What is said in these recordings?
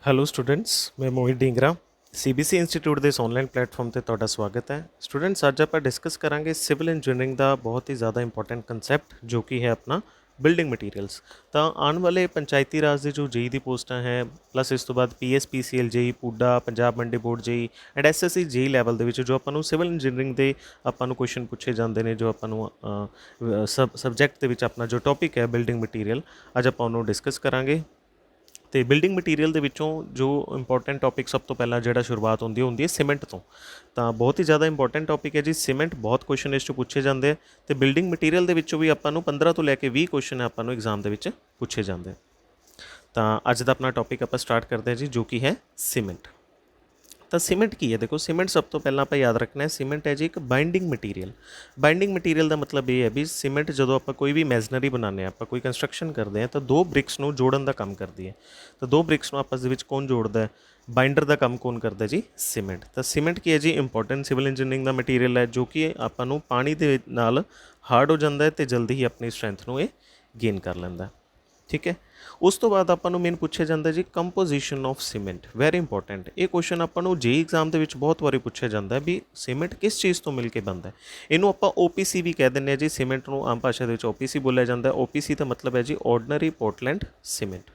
Hello students, ਮੈਂ ਮੋਹਿਤ Dhingra CBC institute ਦੇ ਇਸ ਆਨਲਾਈਨ ਪਲੇਟਫਾਰਮ ਤੇ ਤੁਹਾਡਾ ਸਵਾਗਤ ਹੈ। ਸਟੂਡੈਂਟਸ, ਅੱਜ ਆਪਾਂ ਡਿਸਕਸ ਕਰਾਂਗੇ ਸਿਵਲ ਇੰਜੀਨੀਅਰਿੰਗ ਦਾ ਬਹੁਤ ਹੀ ਜ਼ਿਆਦਾ ਇੰਪੋਰਟੈਂਟ ਕੰਸੈਪਟ ਜੋ ਕਿ ਹੈ ਆਪਣਾ ਬਿਲਡਿੰਗ ਮਟੀਰੀਅਲਸ। ਤਾਂ ਆਉਣ ਵਾਲੇ ਪੰਚਾਇਤੀ ਰਾਜ ਦੇ ਜੋ ਜੇਈ ਦੀ ਪੋਸਟਾਂ ਹੈ, ਪਲੱਸ ਇਸ ਤੋਂ ਬਾਅਦ ਪੀਐਸਪੀਸੀਐਲ ਜੇਈ, ਪੂਡਾ, ਪੰਜਾਬ ਮੰਡੀ board JE and SSC JE level ਦੇ ਵਿੱਚ ਜੋ ਆਪਾਂ ਨੂੰ ਸਿਵਲ ਇੰਜੀਨੀਅਰਿੰਗ ਦੇ ਆਪਾਂ ਨੂੰ ਕੁਐਸਚਨ ਪੁੱਛੇ ਜਾਂਦੇ ਨੇ, ਜੋ ਆਪਾਂ ਨੂੰ ਸਬਜੈਕਟ ਦੇ ਵਿੱਚ ਆਪਣਾ ਜੋ ਟੌਪਿਕ ਹੈ ਬਿਲਡਿੰਗ ਮਟੀਰੀਅਲ, ਅੱਜ ਆਪਾਂ ਉਹਨੂੰ ਡਿਸਕਸ ਕਰਾਂਗੇ। ਤੇ ਬਿਲਡਿੰਗ ਮਟੀਰੀਅਲ ਦੇ ਵਿੱਚੋਂ ਜੋ ਇੰਪੋਰਟੈਂਟ ਟੌਪਿਕ ਸਭ ਤੋਂ ਪਹਿਲਾਂ ਜਿਹੜਾ ਸ਼ੁਰੂਆਤ ਹੁੰਦੀ ਹੈ ਸੀਮੈਂਟ ਤੋਂ। ਤਾਂ ਬਹੁਤ ਹੀ ਜ਼ਿਆਦਾ ਇੰਪੋਰਟੈਂਟ ਟੌਪਿਕ ਹੈ ਜੀ ਸੀਮੈਂਟ। ਬਹੁਤ ਕੁਐਸਚਨ ਇਸ 'ਚੋਂ ਪੁੱਛੇ ਜਾਂਦੇ ਆ ਅਤੇ ਬਿਲਡਿੰਗ ਮਟੀਰੀਅਲ ਦੇ ਵਿੱਚੋਂ ਵੀ ਆਪਾਂ ਨੂੰ 15 ਤੋਂ ਲੈ ਕੇ 20 ਕੁਐਸਚਨ ਆਪਾਂ ਨੂੰ ਐਗਜ਼ਾਮ ਦੇ ਵਿੱਚ ਪੁੱਛੇ ਜਾਂਦੇ। ਤਾਂ ਅੱਜ ਦਾ ਆਪਣਾ ਟੌਪਿਕ ਆਪਾਂ ਸਟਾਰਟ ਕਰਦੇ ਹਾਂ ਜੀ, ਜੋ ਕਿ ਹੈ ਸੀਮੈਂਟ। ਤਾਂ ਸੀਮੈਂਟ ਕੀ ਹੈ? ਦੇਖੋ, ਸੀਮੈਂਟ ਸਭ ਤੋਂ ਪਹਿਲਾਂ ਆਪਾਂ ਯਾਦ ਰੱਖਣਾ ਹੈ, ਸੀਮੈਂਟ ਹੈ ਜੀ ਇੱਕ ਬਾਈਂਡਿੰਗ ਮਟੀਰੀਅਲ। ਬਾਈਂਡਿੰਗ ਮਟੀਰੀਅਲ ਦਾ ਮਤਲਬ ਇਹ ਹੈ ਵੀ ਸੀਮੈਂਟ ਜਦੋਂ ਆਪਾਂ ਕੋਈ ਵੀ ਮੈਜ਼ਨਰੀ ਬਣਾਉਂਦੇ ਹਾਂ, ਆਪਾਂ ਕੋਈ ਕੰਸਟਰਕਸ਼ਨ ਕਰਦੇ ਹਾਂ, ਤਾਂ ਦੋ ਬ੍ਰਿਕਸ ਨੂੰ ਜੋੜਨ ਦਾ ਕੰਮ ਕਰਦੀ ਹੈ। ਤਾਂ ਦੋ ਬ੍ਰਿਕਸ ਨੂੰ ਆਪਸ ਦੇ ਵਿੱਚ ਕੌਣ ਜੋੜਦਾ ਹੈ? ਬਾਈਂਡਰ ਦਾ ਕੰਮ ਕੌਣ ਕਰਦਾ ਜੀ? ਸੀਮੈਂਟ। ਤਾਂ ਸੀਮੈਂਟ ਕੀ ਹੈ ਜੀ? ਇੰਪੋਰਟੈਂਟ ਸਿਵਲ ਇੰਜੀਨੀਅਰਿੰਗ ਦਾ ਮਟੀਰੀਅਲ ਹੈ ਜੋ ਕਿ ਆਪਾਂ ਨੂੰ ਪਾਣੀ ਦੇ ਨਾਲ ਹਾਰਡ ਹੋ ਜਾਂਦਾ ਹੈ ਅਤੇ ਜਲਦੀ ਹੀ ਆਪਣੀ ਸਟਰੈਂਥ ਨੂੰ ਇਹ ਗੇਨ ਕਰ ਲੈਂਦਾ। ਠੀਕ ਹੈ। ਉਸ ਤੋਂ ਬਾਅਦ ਆਪਾਂ ਨੂੰ ਮੇਨ ਪੁੱਛਿਆ ਜਾਂਦਾ ਜੀ composition of cement. Very important ਇਹ ਕੁਐਸਚਨ ਆਪਾਂ ਨੂੰ ਜੇਈ ਐਗਜ਼ਾਮ ਦੇ ਵਿੱਚ ਬਹੁਤ ਵਾਰੀ ਪੁੱਛਿਆ ਜਾਂਦਾ ਵੀ ਸੀਮੈਂਟ ਕਿਸ ਚੀਜ਼ ਤੋਂ ਮਿਲ ਕੇ ਬਣਦਾ। ਇਹਨੂੰ ਆਪਾਂ ਓਪੀਸੀ ਵੀ ਕਹਿ ਦਿੰਦੇ ਹਾਂ ਜੀ। ਸੀਮੈਂਟ ਨੂੰ ਆਮ ਭਾਸ਼ਾ ਦੇ ਵਿੱਚ ਓਪੀਸੀ ਬੋਲਿਆ ਜਾਂਦਾ। ਓਪੀਸੀ ਦਾ ਮਤਲਬ ਹੈ ਜੀ ordinary Portland cement.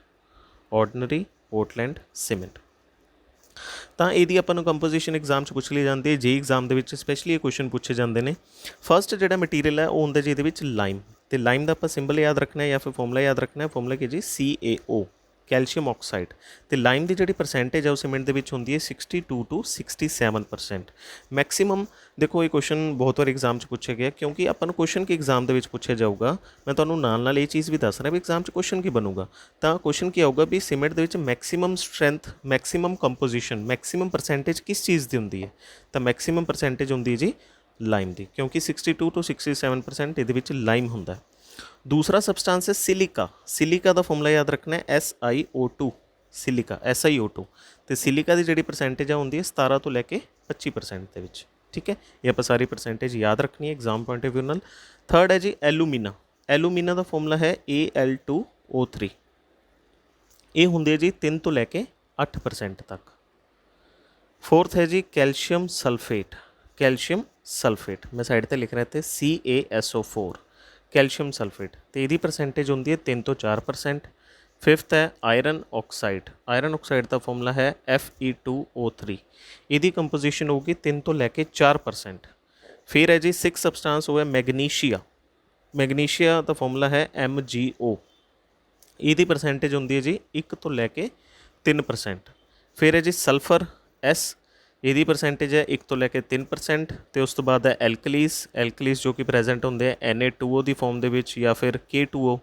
Ordinary Portland cement. ਤਾਂ ਇਹਦੀ ਆਪਾਂ ਨੂੰ ਕੰਪੋਜੀਸ਼ਨ ਐਗਜ਼ਾਮ 'ਚ ਪੁੱਛ ਲਈ ਜਾਂਦੀ ਹੈ। ਜੇਈ ਐਗਜ਼ਾਮ ਦੇ ਵਿੱਚ ਸਪੈਸ਼ਲੀ ਇਹ ਕੁਐਸਚਨ ਪੁੱਛੇ ਜਾਂਦੇ ਨੇ। ਫਸਟ ਜਿਹੜਾ ਮਟੀਰੀਅਲ ਹੈ ਉਹ ਹੁੰਦਾ ਜੀ ਇਹਦੇ ਵਿੱਚ ਲਾਈਮ। ਅਤੇ ਲਾਈਮ ਦਾ ਆਪਾਂ ਸਿੰਬਲ ਯਾਦ ਰੱਖਣਾ ਜਾਂ ਫਿਰ ਫਾਰਮੂਲਾ ਯਾਦ ਰੱਖਣਾ। ਫਾਰਮੂਲਾ ਕੀ ਜੀ? CaO, calcium oxide. ਅਤੇ ਲਾਈਮ ਦੀ ਜਿਹੜੀ ਪਰਸੈਂਟੇਜ ਹੈ ਉਹ ਸੀਮੈਂਟ ਦੇ ਵਿੱਚ ਹੁੰਦੀ ਹੈ 62 to 67%। ਮੈਕਸੀਮਮ ਦੇਖੋ, ਇਹ ਕੁਐਸਚਨ ਬਹੁਤ ਵਾਰ ਐਗਜ਼ਾਮ 'ਚ ਪੁੱਛਿਆ ਗਿਆ ਕਿਉਂਕਿ ਆਪਾਂ ਨੂੰ ਕੁਐਸਚਨ ਕੀ ਐਗਜ਼ਾਮ ਦੇ ਵਿੱਚ ਪੁੱਛਿਆ ਜਾਊਗਾ। ਮੈਂ ਤੁਹਾਨੂੰ ਨਾਲ ਨਾਲ ਇਹ ਚੀਜ਼ ਵੀ ਦੱਸ ਰਿਹਾ ਵੀ ਐਗਜ਼ਾਮ 'ਚ ਕੁਐਸਚਨ ਕੀ ਬਣੂਗਾ। ਤਾਂ ਕੁਐਸਚਨ ਕੀ ਆਊਗਾ ਵੀ ਸੀਮੈਂਟ ਦੇ ਵਿੱਚ maximum strength, maximum composition, maximum percentage ਕਿਸ ਚੀਜ਼ ਦੀ ਹੁੰਦੀ ਹੈ? ਤਾਂ ਮੈਕਸੀਮਮ ਪਰਸੈਂਟੇਜ ਹੁੰਦੀ ਹੈ ਜੀ ਲਾਈਮ ਦੀ, ਕਿਉਂਕਿ 62 to 67% ਇਹਦੇ ਵਿੱਚ ਲਾਈਮ ਹੁੰਦਾ। ਦੂਸਰਾ ਸਬਸਟਾਂਸ ਹੈ ਸਿਲਿਕਾ। ਸਿਲਿਕਾ ਦਾ ਫਾਰਮੂਲਾ ਯਾਦ ਰੱਖਣਾ ਹੈ SiO2। Silica SiO2। ਅਤੇ ਸਿਲਿਕਾ ਦੀ ਜਿਹੜੀ ਪਰਸੈਂਟੇਜ ਆ ਹੁੰਦੀ ਹੈ 17 ਤੋਂ ਲੈ ਕੇ 25% ਦੇ ਵਿੱਚ। ਠੀਕ ਹੈ। ਇਹ ਆਪਾਂ ਸਾਰੀ ਪਰਸੈਂਟੇਜ ਯਾਦ ਰੱਖਣੀ ਹੈ ਐਗਜ਼ਾਮ ਪੁਆਇੰਟ ਆਫ ਵਿਊ ਨਾਲ। ਥਰਡ ਹੈ ਜੀ ਐਲੂਮੀਨਾ। ਐਲੂਮੀਨਾ ਦਾ ਫਾਰਮੂਲਾ ਹੈ Al2O3। ਇਹ ਹੁੰਦੇ ਜੀ 3 ਤੋਂ ਲੈ ਕੇ 8% ਤੱਕ। ਫੋਰਥ ਹੈ ਜੀ ਕੈਲਸ਼ੀਅਮ ਸਲਫੇਟ। ਕੈਲਸ਼ੀਅਮ ਸਲਫੇਟ ਮੈਂ ਸਾਈਡ 'ਤੇ ਲਿਖ ਰਿਹਾ ਇੱਥੇ CaSO4, ਕੈਲਸ਼ੀਅਮ ਸਲਫੇਟ। ਅਤੇ ਇਹਦੀ ਪਰਸੈਂਟੇਜ ਹੁੰਦੀ ਹੈ 3 ਤੋਂ 4%। ਫਿਫਥ ਹੈ ਆਇਰਨ ਆਕਸਾਈਡ। ਆਇਰਨ ਆਕਸਾਈਡ ਦਾ ਫਾਰਮੂਲਾ ਹੈ Fe2O3। ਇਹਦੀ ਕੰਪੋਜੀਸ਼ਨ ਹੋਊਗੀ 3 ਤੋਂ ਲੈ ਕੇ 4%। ਫਿਰ ਹੈ ਜੀ ਸਿਕਸ ਸਬਸਟਾਂਸ, ਉਹ ਹੈ ਮੈਗਨੀਸ਼ੀਆ। ਮੈਗਨੀਸ਼ੀਆ ਦਾ ਫਾਰਮੂਲਾ ਹੈ MgO। ਇਹਦੀ ਪਰਸੈਂਟੇਜ ਹੁੰਦੀ ਹੈ ਜੀ 1 ਤੋਂ ਲੈ ਕੇ 3%। ਫਿਰ ਹੈ ਜੀ ਸਲਫਰ S। ਇਹਦੀ ਪਰਸੈਂਟੇਜ ਹੈ 1 ਤੋਂ ਲੈ ਕੇ 3%। ਅਤੇ ਉਸ ਤੋਂ ਬਾਅਦ ਹੈ ਐਲਕਲੀਸ। ਐਲਕਲੀਸ ਜੋ ਕਿ ਪ੍ਰੈਜੈਂਟ ਹੁੰਦੇ ਆ Na2O ਦੀ ਫੋਰਮ ਦੇ ਵਿੱਚ ਜਾਂ ਫਿਰ K2O।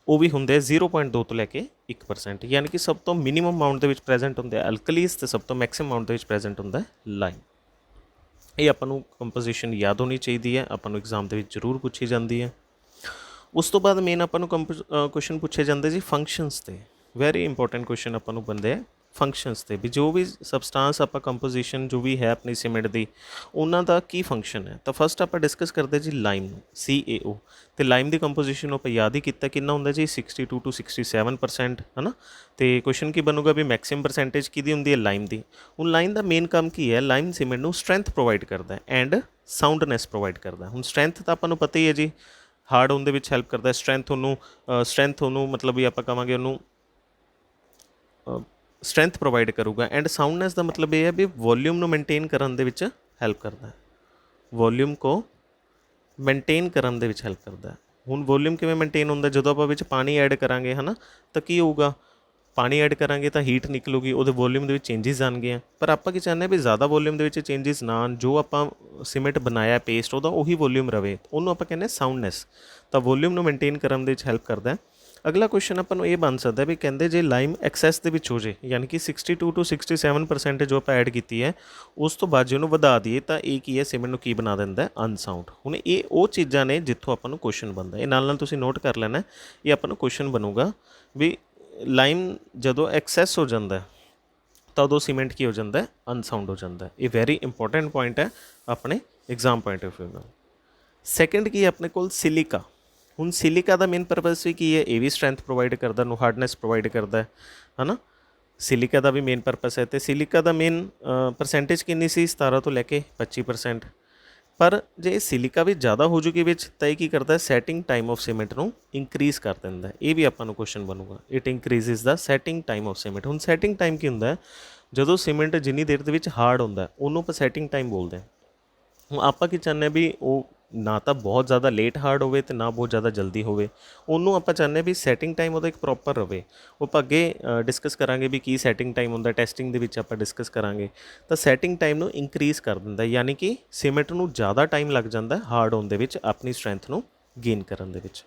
ਉਹ ਵੀ ਹੁੰਦੇ 0.2 ਤੋਂ ਲੈ ਕੇ 1%। ਯਾਨੀ ਕਿ ਸਭ ਤੋਂ ਮਿਨੀਮਮ ਅਮਾਊਂਟ ਦੇ ਵਿੱਚ ਪ੍ਰੈਜੈਂਟ ਹੁੰਦੇ ਆ ਐਲਕਲੀਸ ਅਤੇ ਸਭ ਤੋਂ ਮੈਕਸਿਮਮ ਅਮਾਊਂਟ ਦੇ ਵਿੱਚ ਪ੍ਰੈਜੈਂਟ ਹੁੰਦਾ ਲਾਈਮ। ਇਹ ਆਪਾਂ ਨੂੰ ਕੰਪੋਜੀਸ਼ਨ ਯਾਦ ਹੋਣੀ ਚਾਹੀਦੀ ਹੈ, ਆਪਾਂ ਨੂੰ ਐਗਜ਼ਾਮ ਦੇ ਵਿੱਚ ਜ਼ਰੂਰ ਪੁੱਛੀ ਜਾਂਦੀ ਹੈ। ਉਸ ਤੋਂ ਬਾਅਦ ਮੇਨ ਆਪਾਂ ਨੂੰ ਕੁਐਸਚਨ ਪੁੱਛੇ ਜਾਂਦੇ ਜੀ ਫੰਕਸ਼ਨਸ 'ਤੇ। ਵੈਰੀ ਇੰਪੋਰਟੈਂਟ ਕੁਐਸਚਨ ਆਪਾਂ ਨੂੰ ਬਣਦੇ ਆ ਫੰਕਸ਼ਨਸ 'ਤੇ, ਵੀ ਜੋ ਵੀ ਸਬਸਟਾਂਸ ਆਪਾਂ ਕੰਪੋਜੀਸ਼ਨ ਜੋ ਵੀ ਹੈ ਆਪਣੀ ਸੀਮੈਂਟ ਦੀ, ਉਹਨਾਂ ਦਾ ਕੀ ਫੰਕਸ਼ਨ ਹੈ। ਤਾਂ ਫਸਟ ਆਪਾਂ ਡਿਸਕਸ ਕਰਦੇ ਜੀ ਲਾਈਮ ਨੂੰ, CaO। ਅਤੇ ਲਾਈਮ ਦੀ ਕੰਪੋਜੀਸ਼ਨ ਨੂੰ ਆਪਾਂ ਯਾਦ ਹੀ ਕੀਤਾ ਕਿੰਨਾ ਹੁੰਦਾ ਜੀ 62 to 67%, ਹੈ ਨਾ। ਅਤੇ ਕੁਐਸਚਨ ਕੀ ਬਣੂਗਾ ਵੀ ਮੈਕਸਿਮਮ ਪਰਸੈਂਟੇਜ ਕਿਹਦੀ ਹੁੰਦੀ ਹੈ? ਲਾਈਮ ਦੀ। ਹੁਣ ਲਾਈਮ ਦਾ ਮੇਨ ਕੰਮ ਕੀ ਹੈ? ਲਾਈਮ ਸੀਮੈਂਟ ਨੂੰ ਸਟਰੈਂਥ ਪ੍ਰੋਵਾਈਡ ਕਰਦਾ ਐਂਡ ਸਾਊਂਡਨੈਸ ਪ੍ਰੋਵਾਈਡ ਕਰਦਾ। ਹੁਣ ਸਟਰੈਂਥ ਤਾਂ ਆਪਾਂ ਨੂੰ ਪਤਾ ਹੀ ਹੈ ਜੀ, ਹਾਰਡ ਹੋਣ ਦੇ ਵਿੱਚ ਹੈਲਪ ਕਰਦਾ। ਸਟਰੈਂਥ ਉਹਨੂੰ ਮਤਲਬ ਵੀ ਆਪਾਂ ਕਹਾਂਗੇ ਉਹਨੂੰ ਸਟਰੈਂਥ ਪ੍ਰੋਵਾਈਡ ਕਰੂਗਾ। ਐਂਡ ਸਾਊਂਡਨੈਸ ਦਾ ਮਤਲਬ ਇਹ ਹੈ ਵੀ ਵੋਲਿਊਮ ਨੂੰ ਮੇਨਟੇਨ ਕਰਨ ਦੇ ਵਿੱਚ ਹੈਲਪ ਕਰਦਾ। ਵੋਲਿਊਮ ਕੋ ਮੇਨਟੇਨ ਕਰਨ ਦੇ ਵਿੱਚ ਹੈਲਪ ਕਰਦਾ। ਹੁਣ ਵੋਲਿਊਮ ਕਿਵੇਂ ਮੇਨਟੇਨ ਹੁੰਦਾ? ਜਦੋਂ ਆਪਾਂ ਵਿੱਚ ਪਾਣੀ ਐਡ ਕਰਾਂਗੇ, ਹੈ ਨਾ, ਤਾਂ ਕੀ ਹੋਊਗਾ? ਪਾਣੀ ਐਡ ਕਰਾਂਗੇ ਤਾਂ ਹੀਟ ਨਿਕਲੂਗੀ, ਉਹਦੇ ਵੋਲਿਊਮ ਦੇ ਵਿੱਚ ਚੇਂਜਿਸ ਆਉਣਗੇ। ਪਰ ਆਪਾਂ ਕੀ ਚਾਹੁੰਦੇ ਹਾਂ ਵੀ ਜ਼ਿਆਦਾ ਵੋਲਿਊਮ ਦੇ ਵਿੱਚ ਚੇਂਜਿਸ ਨਾ ਆਉਣ, ਜੋ ਆਪਾਂ ਸੀਮੈਂਟ ਬਣਾਇਆ ਪੇਸਟ ਉਹਦਾ ਉਹੀ ਵੋਲਿਊਮ ਰਵੇ, ਉਹਨੂੰ ਆਪਾਂ ਕਹਿੰਦੇ ਸਾਊਂਡਨੈਸ। ਤਾਂ ਵੋਲਿਊਮ ਨੂੰ ਮੇਨਟੇਨ ਕਰਨ ਦੇ ਵਿੱਚ ਹੈਲਪ ਕਰਦਾ। ਅਗਲਾ ਕੁਐਸਚਨ ਆਪਾਂ ਨੂੰ ਇਹ ਬਣ ਸਕਦਾ ਵੀ ਕਹਿੰਦੇ ਜੇ ਲਾਈਮ ਐਕਸੈਸ ਦੇ ਵਿੱਚ ਹੋ ਜੇ, ਯਾਨੀ ਕਿ 62 to 67% ਜੋ ਆਪਾਂ ਐਡ ਕੀਤੀ ਹੈ, ਉਸ ਤੋਂ ਬਾਅਦ ਜੇ ਉਹਨੂੰ ਵਧਾ ਦਈਏ ਤਾਂ ਇਹ ਕੀ ਹੈ? ਸੀਮੈਂਟ ਨੂੰ ਕੀ ਬਣਾ ਦਿੰਦਾ? ਅਨਸਾਊਂਡ। ਹੁਣ ਇਹ ਉਹ ਚੀਜ਼ਾਂ ਨੇ ਜਿੱਥੋਂ ਆਪਾਂ ਨੂੰ ਕੁਐਸਚਨ ਬਣਦਾ। ਇਹ ਨਾਲ ਨਾਲ ਤੁਸੀਂ ਨੋਟ ਕਰ ਲੈਣਾ, ਇਹ ਆਪਾਂ ਨੂੰ ਕੁਐਸਚਨ ਬਣੂਗਾ ਵੀ ਲਾਈਮ ਜਦੋਂ ਐਕਸੈਸ ਹੋ ਜਾਂਦਾ ਤਾਂ ਉਦੋਂ ਸੀਮੈਂਟ ਕੀ ਹੋ ਜਾਂਦਾ? ਅਨਸਾਊਂਡ ਹੋ ਜਾਂਦਾ। ਇਹ ਵੈਰੀ ਇੰਪੋਰਟੈਂਟ ਪੁਆਇੰਟ ਹੈ ਆਪਣੇ ਐਗਜ਼ਾਮ ਪੁਆਇੰਟ ਆਫ ਵਿਊ ਨਾਲ। ਸੈਕਿੰਡ ਕੀ ਹੈ ਆਪਣੇ ਕੋਲ? ਸਿਲਿਕਾ। ਹੁਣ ਸਿਲਿਕਾ ਦਾ ਮੇਨ ਪਰਪਸ ਵੀ ਕੀ ਹੈ? ਇਹ ਵੀ ਸਟਰੈਂਥ ਪ੍ਰੋਵਾਈਡ ਕਰਦਾ, ਨੂੰ ਹਾਰਡਨੈਸ ਪ੍ਰੋਵਾਈਡ ਕਰਦਾ, ਹੈ ਨਾ। सिलिका का भी मेन परपस है। तो सिलिका का मेन परसेंटेज कितनी सी 17 तो लैके 25%। पर जे सिलिका भी ज़्यादा हो जूगी विच तो ये की करता है सैटिंग टाइम ऑफ सीमेंट को इंक्रीज़ कर दिंदा है। ये भी आपां नूं क्वेश्चन बनूगा, it increases the setting time of cement. हुण सैटिंग टाइम की हुंदा है ਜਦੋਂ सीमेंट जिन्नी देर ਦੇ ਵਿੱਚ हार्ड ਹੁੰਦਾ ਉਹਨੂੰ ਆਪਾਂ ਸੈਟਿੰਗ ਟਾਈਮ ਬੋਲਦੇ ਹਾਂ। ਹੁਣ ਆਪਾਂ ਕੀ ਚਾਹੁੰਦੇ ਹਾਂ ਵੀ ਉਹ ਨਾ ਤਾਂ ਬਹੁਤ ਜ਼ਿਆਦਾ ਲੇਟ ਹਾਰਡ ਹੋਵੇ ਅਤੇ ਨਾ ਬਹੁਤ ਜ਼ਿਆਦਾ ਜਲਦੀ ਹੋਵੇ, ਉਹਨੂੰ ਆਪਾਂ ਚਾਹੁੰਦੇ ਹਾਂ ਵੀ ਸੈਟਿੰਗ ਟਾਈਮ ਉਹਦਾ ਇੱਕ ਪ੍ਰੋਪਰ ਰਵੇ। ਉਹ ਆਪਾਂ ਅੱਗੇ ਡਿਸਕਸ ਕਰਾਂਗੇ ਵੀ ਕੀ ਸੈਟਿੰਗ ਟਾਈਮ ਹੁੰਦਾ, ਟੈਸਟਿੰਗ ਦੇ ਵਿੱਚ ਆਪਾਂ ਡਿਸਕਸ ਕਰਾਂਗੇ। ਤਾਂ ਸੈਟਿੰਗ ਟਾਈਮ ਨੂੰ ਇੰਕਰੀਜ਼ ਕਰ ਦਿੰਦਾ, ਯਾਨੀ ਕਿ ਸੀਮੈਂਟ ਨੂੰ ਜ਼ਿਆਦਾ ਟਾਈਮ ਲੱਗ ਜਾਂਦਾ ਹਾਰਡ ਹੋਣ ਦੇ ਵਿੱਚ, ਆਪਣੀ ਸਟਰੈਂਥ ਨੂੰ ਗੇਨ ਕਰਨ ਦੇ ਵਿੱਚ।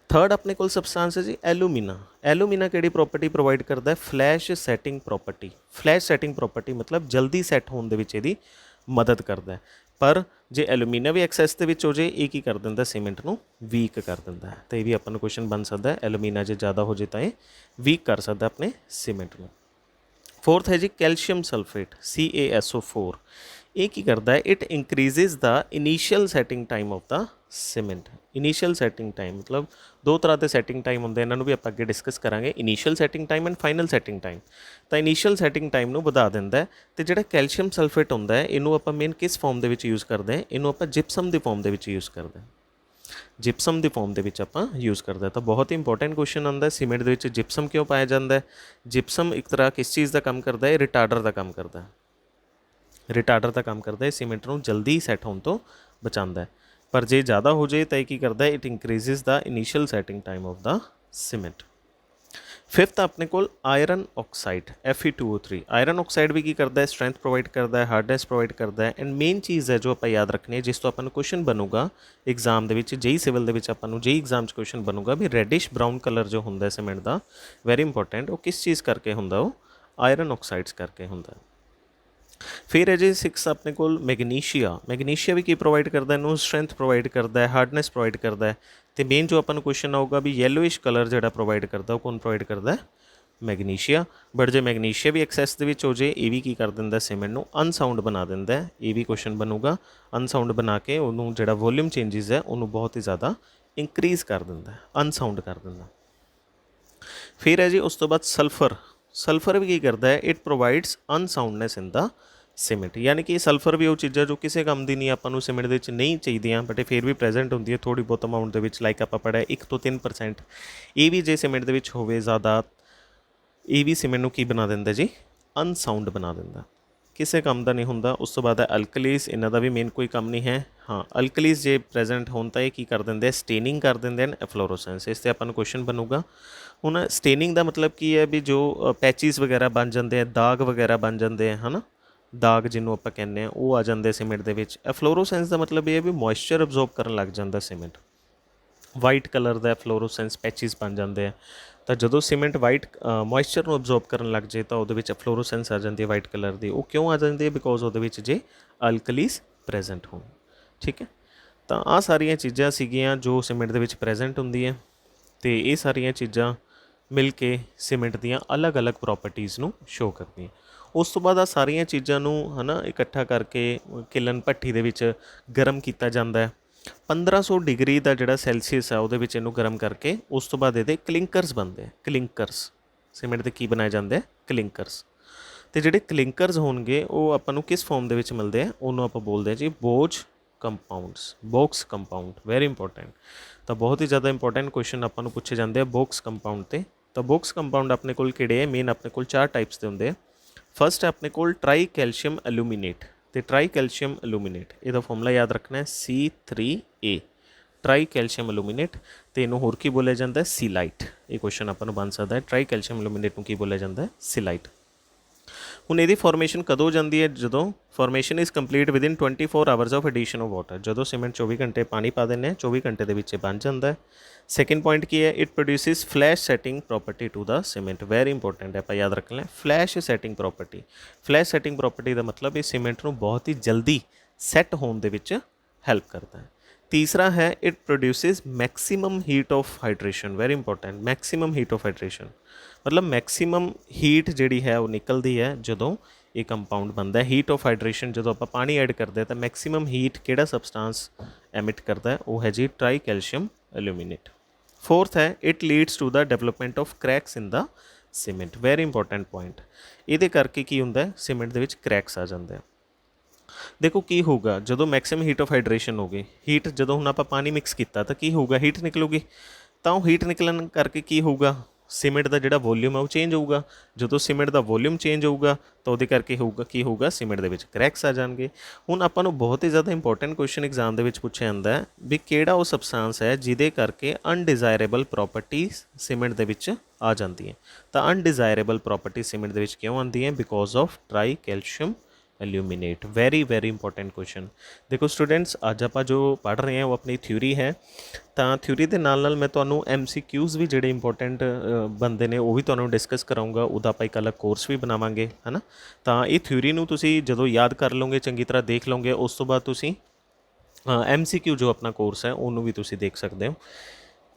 थर्ड अपने को सबसटेंस है जी एलूमिना। एलूमिना किहड़ी प्रॉपर्टी प्रोवाइड करता है? Flash setting property. Flash setting property मतलब जल्दी सैट होने दे विच इहदी मदद करता है। पर जे एलूमिना भी एक्सैस दे विच हो जाए ये की कर दिंदा सीमेंट नूं वीक कर दिंदा है। तो ये भी अपन क्वेश्चन बन सकता है, एलूमिना जे ज़्यादा हो जाए तो ये वीक कर सकता अपने सीमेंट नूं। फोर्थ है जी कैल्शियम सल्फेट CaSO4। ये की करता है? It increases the initial setting time of the cement. Initial setting time मतलब दो तरह के सैटिंग टाइम होंगे, इन्होंने भी आप अगे डिस्कस करांगे, initial setting time and final setting time. तो इनीशियल सैटिंग टाइम नूं वधा दिंदा है। तो जिहड़ा कैल्शियम सल्फेट होंदा है इनू आपां मेन किस फॉर्म दे विच यूज़ करते हैं? इनू आपां gypsum the form they which use करते हैं। जिप्सम दी फॉर्म दे विच आपां यूज़ करते हैं। तो बहुत ही इंपॉर्टेंट क्वेश्चन आंदा है, सीमेंट दे विच जिप्सम क्यों पाया जाता है? जिप्सम एक तरह किस चीज़ का काम करता है? रिटार्डर का काम करता है। रिटार्डर का काम करता है, सीमेंट नूं जल्दी सैट होने तो बचाता है। पर जे ज़्यादा हो जाए तो की करता है? It increases the initial setting time of the cement. Fifth अपने को iron oxide Fe2O3। Iron oxide भी की करता है? स्ट्रेंथ प्रोवाइड करता है, हार्डनेस प्रोवाइड करता है। एंड मेन चीज़ है जो आप याद रखनी है, जिस तो अपन क्वेश्चन बनूगा एग्जाम के जेई सिविल अपन जेई एग्जाम क्वेश्चन बनूगा भी रेडिश ब्राउन कलर जो होंगे सीमेंट का, वेरी इंपॉर्टेंट, वो किस चीज़ करके होंगे? वो आयरन ऑक्साइड्स करके होंगे। फिर है जी सिक्स अपने को मैगनीशिया। मैगनीशिया भी की प्रोवाइड करता है? इनू स्ट्रेंथ प्रोवाइड करता है, हार्डनेस प्रोवाइड करता है। तो मेन जो अपन क्वेश्चन आऊगा भी येलोइश कलर जो प्रोवाइड करता है कौन प्रोवाइड करता है? मैगनीशिया। बट जो मैगनीशिया भी एक्सैस के हो जाए ये भी की कर दिंदा सीमेंट को अनसाउंड बना दिंदा है। ये भी क्वेश्चन बनूगा, अनसाउंड बना के उन्होंने जो वॉल्यूम चेंजिज है उन्होंने बहुत ही ज़्यादा इंक्रीज़ कर दिंदा है, अनसाउंड कर दिंदा। फिर है जी उस तो बाद सल्फर। सल्फर भी की करता है? It provides unsoundness in the cement. यानी कि सल्फर भी वो चीज़ा जो किसी काम की नहीं, आपको सीमेंट के नहीं चाहिए बट फिर भी प्रेजेंट होंगी है थोड़ी बहुत अमाउंट के, लाइक आप पढ़ा 1 ਤੋਂ 3%। ये भी जे सीमेंट के हो ज़्यादा ये भी सीमेंट की बना देंदा जी, अनसाउंड बना देंदा, किसी काम का नहीं होंदा। उस तो बाद है अल्कलीज, इन्हों का भी मेन कोई काम नहीं है। हाँ, अल्कलीज जे प्रेजेंट होन तो ये की कर देंगे? स्टेनिंग कर देंगे एफ्लोरोसेंस। इस अपन क्वेश्चन बनूगा। हुण स्टेनिंग का मतलब की है भी जो पैचिज वगैरह बन जाते हैं, दाग वगैरह बन जाते हैं, है ना, दाग जिन्हों आप कहने हैं वो आ जाते सीमेंट के। एफ्लोरोसेंस का मतलब ये है भी मॉइस्चर अब्जॉर्ब करन लग जाता सीमेंट, वाइट कलर का एफ्लोरोसेंस पैचिज बन जाते हैं। तो जो सीमेंट वाइट मॉइस्चर को अब्जॉर्ब करन लग जाए तो वो एफ्लोरोसेंस आ जाती है वाइट कलर की। वो क्यों आ जाती है? बिकॉज वो जे अल्कलीज प्रेजेंट हो। ठीक है, तो आ सारिया चीज़ां सीगियां जो सीमेंट के प्रेजेंट होंदी है। तो ये सारिया चीज़ां मिल के सीमेंट दियां अलग अलग प्रॉपर्टीज़ नूं शो करती। उस तो बाद आ सारिया चीज़ां नूं है ना इकट्ठा करके किलन भट्ठी दे विच गर्म किया जाता है। 1500 डिग्री का जोड़ा सैल्सीयस है वो इनू गर्म करके उस तो बाद ये क्लिंकरस बनते हैं। क्लिंकरस सीमेंट के की बनाए जाते हैं? क्लिंकरस। तो जोड़े क्लिंकरस होंगे वो अपन किस फॉर्म के मिलते हैं? उन्होंने आप बोलते हैं जी Bogue compounds, Bogue's compound, very important. तो बहुत ही ज़्यादा इंपॉर्टेंट क्वेश्चन अपन पूछे जाते हैं बॉक्स कंपाउंड से। तो बॉक्स कंपाउंड अपने को किहड़े है? मेन अपने को 4 टाइप्स के होंगे। फस्ट है अपने को ट्राई कैल्शियम एल्यूमिनेट। तो ट्राई कैल्शियम एल्यूमिनेट इसका फॉर्मूला याद रखना है C3A, ट्राई कैल्शियम एल्यूमिनेट। तो इनू होर की बोलिया जाता है? सीलाइट। ये क्वेश्चन अपन बन सकता है, ट्राई कैल्शियम एल्यूमिनेट को की बोलिया जाता है? सीलाइट। हुण इहदी फॉर्मेशन कदों जाती है? जदों formation is complete within 24 hours of addition of water. जदों सीमेंट 24 घंटे पानी पा देने 24 घंटे के विच बन जाता है। सैकेंड पॉइंट की है? It produces flash setting property to the cement. Very important है, आप याद रख लें, flash setting property. Flash setting property का मतलब ये सीमेंट नूं बहुत ही जल्दी सैट होने दे विच हैल्प करता है। तीसरा है it produces maximum heat of hydration. Very important, maximum heat of hydration मतलब मैक्सीमम हीट जिहड़ी है वो निकलती है जदों ये कंपाउंड बनता है। हीट ऑफ हाइड्रेशन जो आप पानी ऐड करते हैं तो मैक्सीमम हीट किहड़ा सबसटांस एमिट करता है? वो है जी ट्राई कैल्शियम एल्यूमिनेट। फोर्थ है it leads to the development of cracks in the cement. Very important point. ਇਹਦੇ ਕਰਕੇ ਕੀ ਹੁੰਦਾ ਸੀਮੈਂਟ ਦੇ ਵਿੱਚ ਕਰੈਕਸ ਆ ਜਾਂਦੇ ਆ। ਦੇਖੋ ਕੀ ਹੋਊਗਾ ਜਦੋਂ ਮੈਕਸਿਮਮ ਹੀਟ ਆਫ ਹਾਈਡਰੇਸ਼ਨ ਹੋ ਗਈ, ਹੀਟ ਜਦੋਂ ਹੁਣ ਆਪਾਂ ਪਾਣੀ ਮਿਕਸ ਕੀਤਾ ਤਾਂ ਕੀ ਹੋਊਗਾ, ਹੀਟ ਨਿਕਲੂਗੀ। ਤਾਂ ਉਹ ਹੀਟ ਨਿਕਲਣ ਕਰਕੇ ਕੀ ਹੋਊਗਾ, ਸੀਮੈਂਟ ਦਾ ਜਿਹੜਾ ਵੋਲਿਊਮ ਹੈ ਉਹ ਚੇਂਜ ਹੋਊਗਾ। ਜਦੋਂ ਸੀਮੈਂਟ ਦਾ ਵੋਲਿਊਮ ਚੇਂਜ ਹੋਊਗਾ ਤਾਂ ਉਹਦੇ ਕਰਕੇ ਹੋਊਗਾ ਕੀ ਹੋਊਗਾ, ਸੀਮੈਂਟ ਦੇ ਵਿੱਚ ਕਰੈਕਸ ਆ ਜਾਣਗੇ। ਹੁਣ ਆਪਾਂ ਨੂੰ ਬਹੁਤ ਹੀ ਜ਼ਿਆਦਾ ਇੰਪੋਰਟੈਂਟ ਕੁਐਸਚਨ ਐਗਜ਼ਾਮ ਦੇ ਵਿੱਚ ਪੁੱਛਿਆ ਜਾਂਦਾ ਹੈ ਵੀ ਕਿਹੜਾ ਉਹ ਸਬਸਟੈਂਸ ਹੈ ਜਿਹਦੇ ਕਰਕੇ ਅਨਡਿਜ਼ਾਇਰੇਬਲ ਪ੍ਰੋਪਰਟੀਜ਼ ਸੀਮੈਂਟ ਦੇ ਵਿੱਚ ਆ ਜਾਂਦੀਆਂ। ਤਾਂ ਅਨਡਿਜ਼ਾਇਰੇਬਲ ਪ੍ਰੋਪਰਟੀ ਸੀਮੈਂਟ ਦੇ ਵਿੱਚ ਕਿਉਂ ਆਉਂਦੀ ਹੈ, because of tri calcium aluminate. Very very important question. ਦੇਖੋ ਸਟੂਡੈਂਟਸ ਅੱਜ ਆਪਾਂ ਜੋ ਪੜ੍ਹ ਰਹੇ ਹਾਂ ਉਹ ਆਪਣੀ ਥਿਊਰੀ ਹੈ, ਤਾਂ ਥਿਊਰੀ ਦੇ ਨਾਲ ਨਾਲ ਮੈਂ ਤੁਹਾਨੂੰ MCQs ਵੀ ਜਿਹੜੇ ਇੰਪੋਰਟੈਂਟ ਬੰਦੇ ਨੇ ਉਹ ਵੀ ਤੁਹਾਨੂੰ ਡਿਸਕਸ ਕਰਾਉਂਗਾ। ਉਹਦਾ ਆਪਾਂ ਇੱਕ ਅਲੱਗ ਕੋਰਸ ਵੀ ਬਣਾਵਾਂਗੇ, ਹੈ ਨਾ। ਤਾਂ ਇਹ ਥਿਊਰੀ ਨੂੰ ਤੁਸੀਂ ਜਦੋਂ ਯਾਦ ਕਰ ਲਓਗੇ, ਚੰਗੀ ਤਰ੍ਹਾਂ ਦੇਖ ਲਓਗੇ, ਉਸ ਤੋਂ ਬਾਅਦ ਤੁਸੀਂ MCQ ਜੋ ਆਪਣਾ ਕੋਰਸ ਹੈ ਉਹਨੂੰ ਵੀ ਤੁਸੀਂ ਦੇਖ ਸਕਦੇ ਹੋ।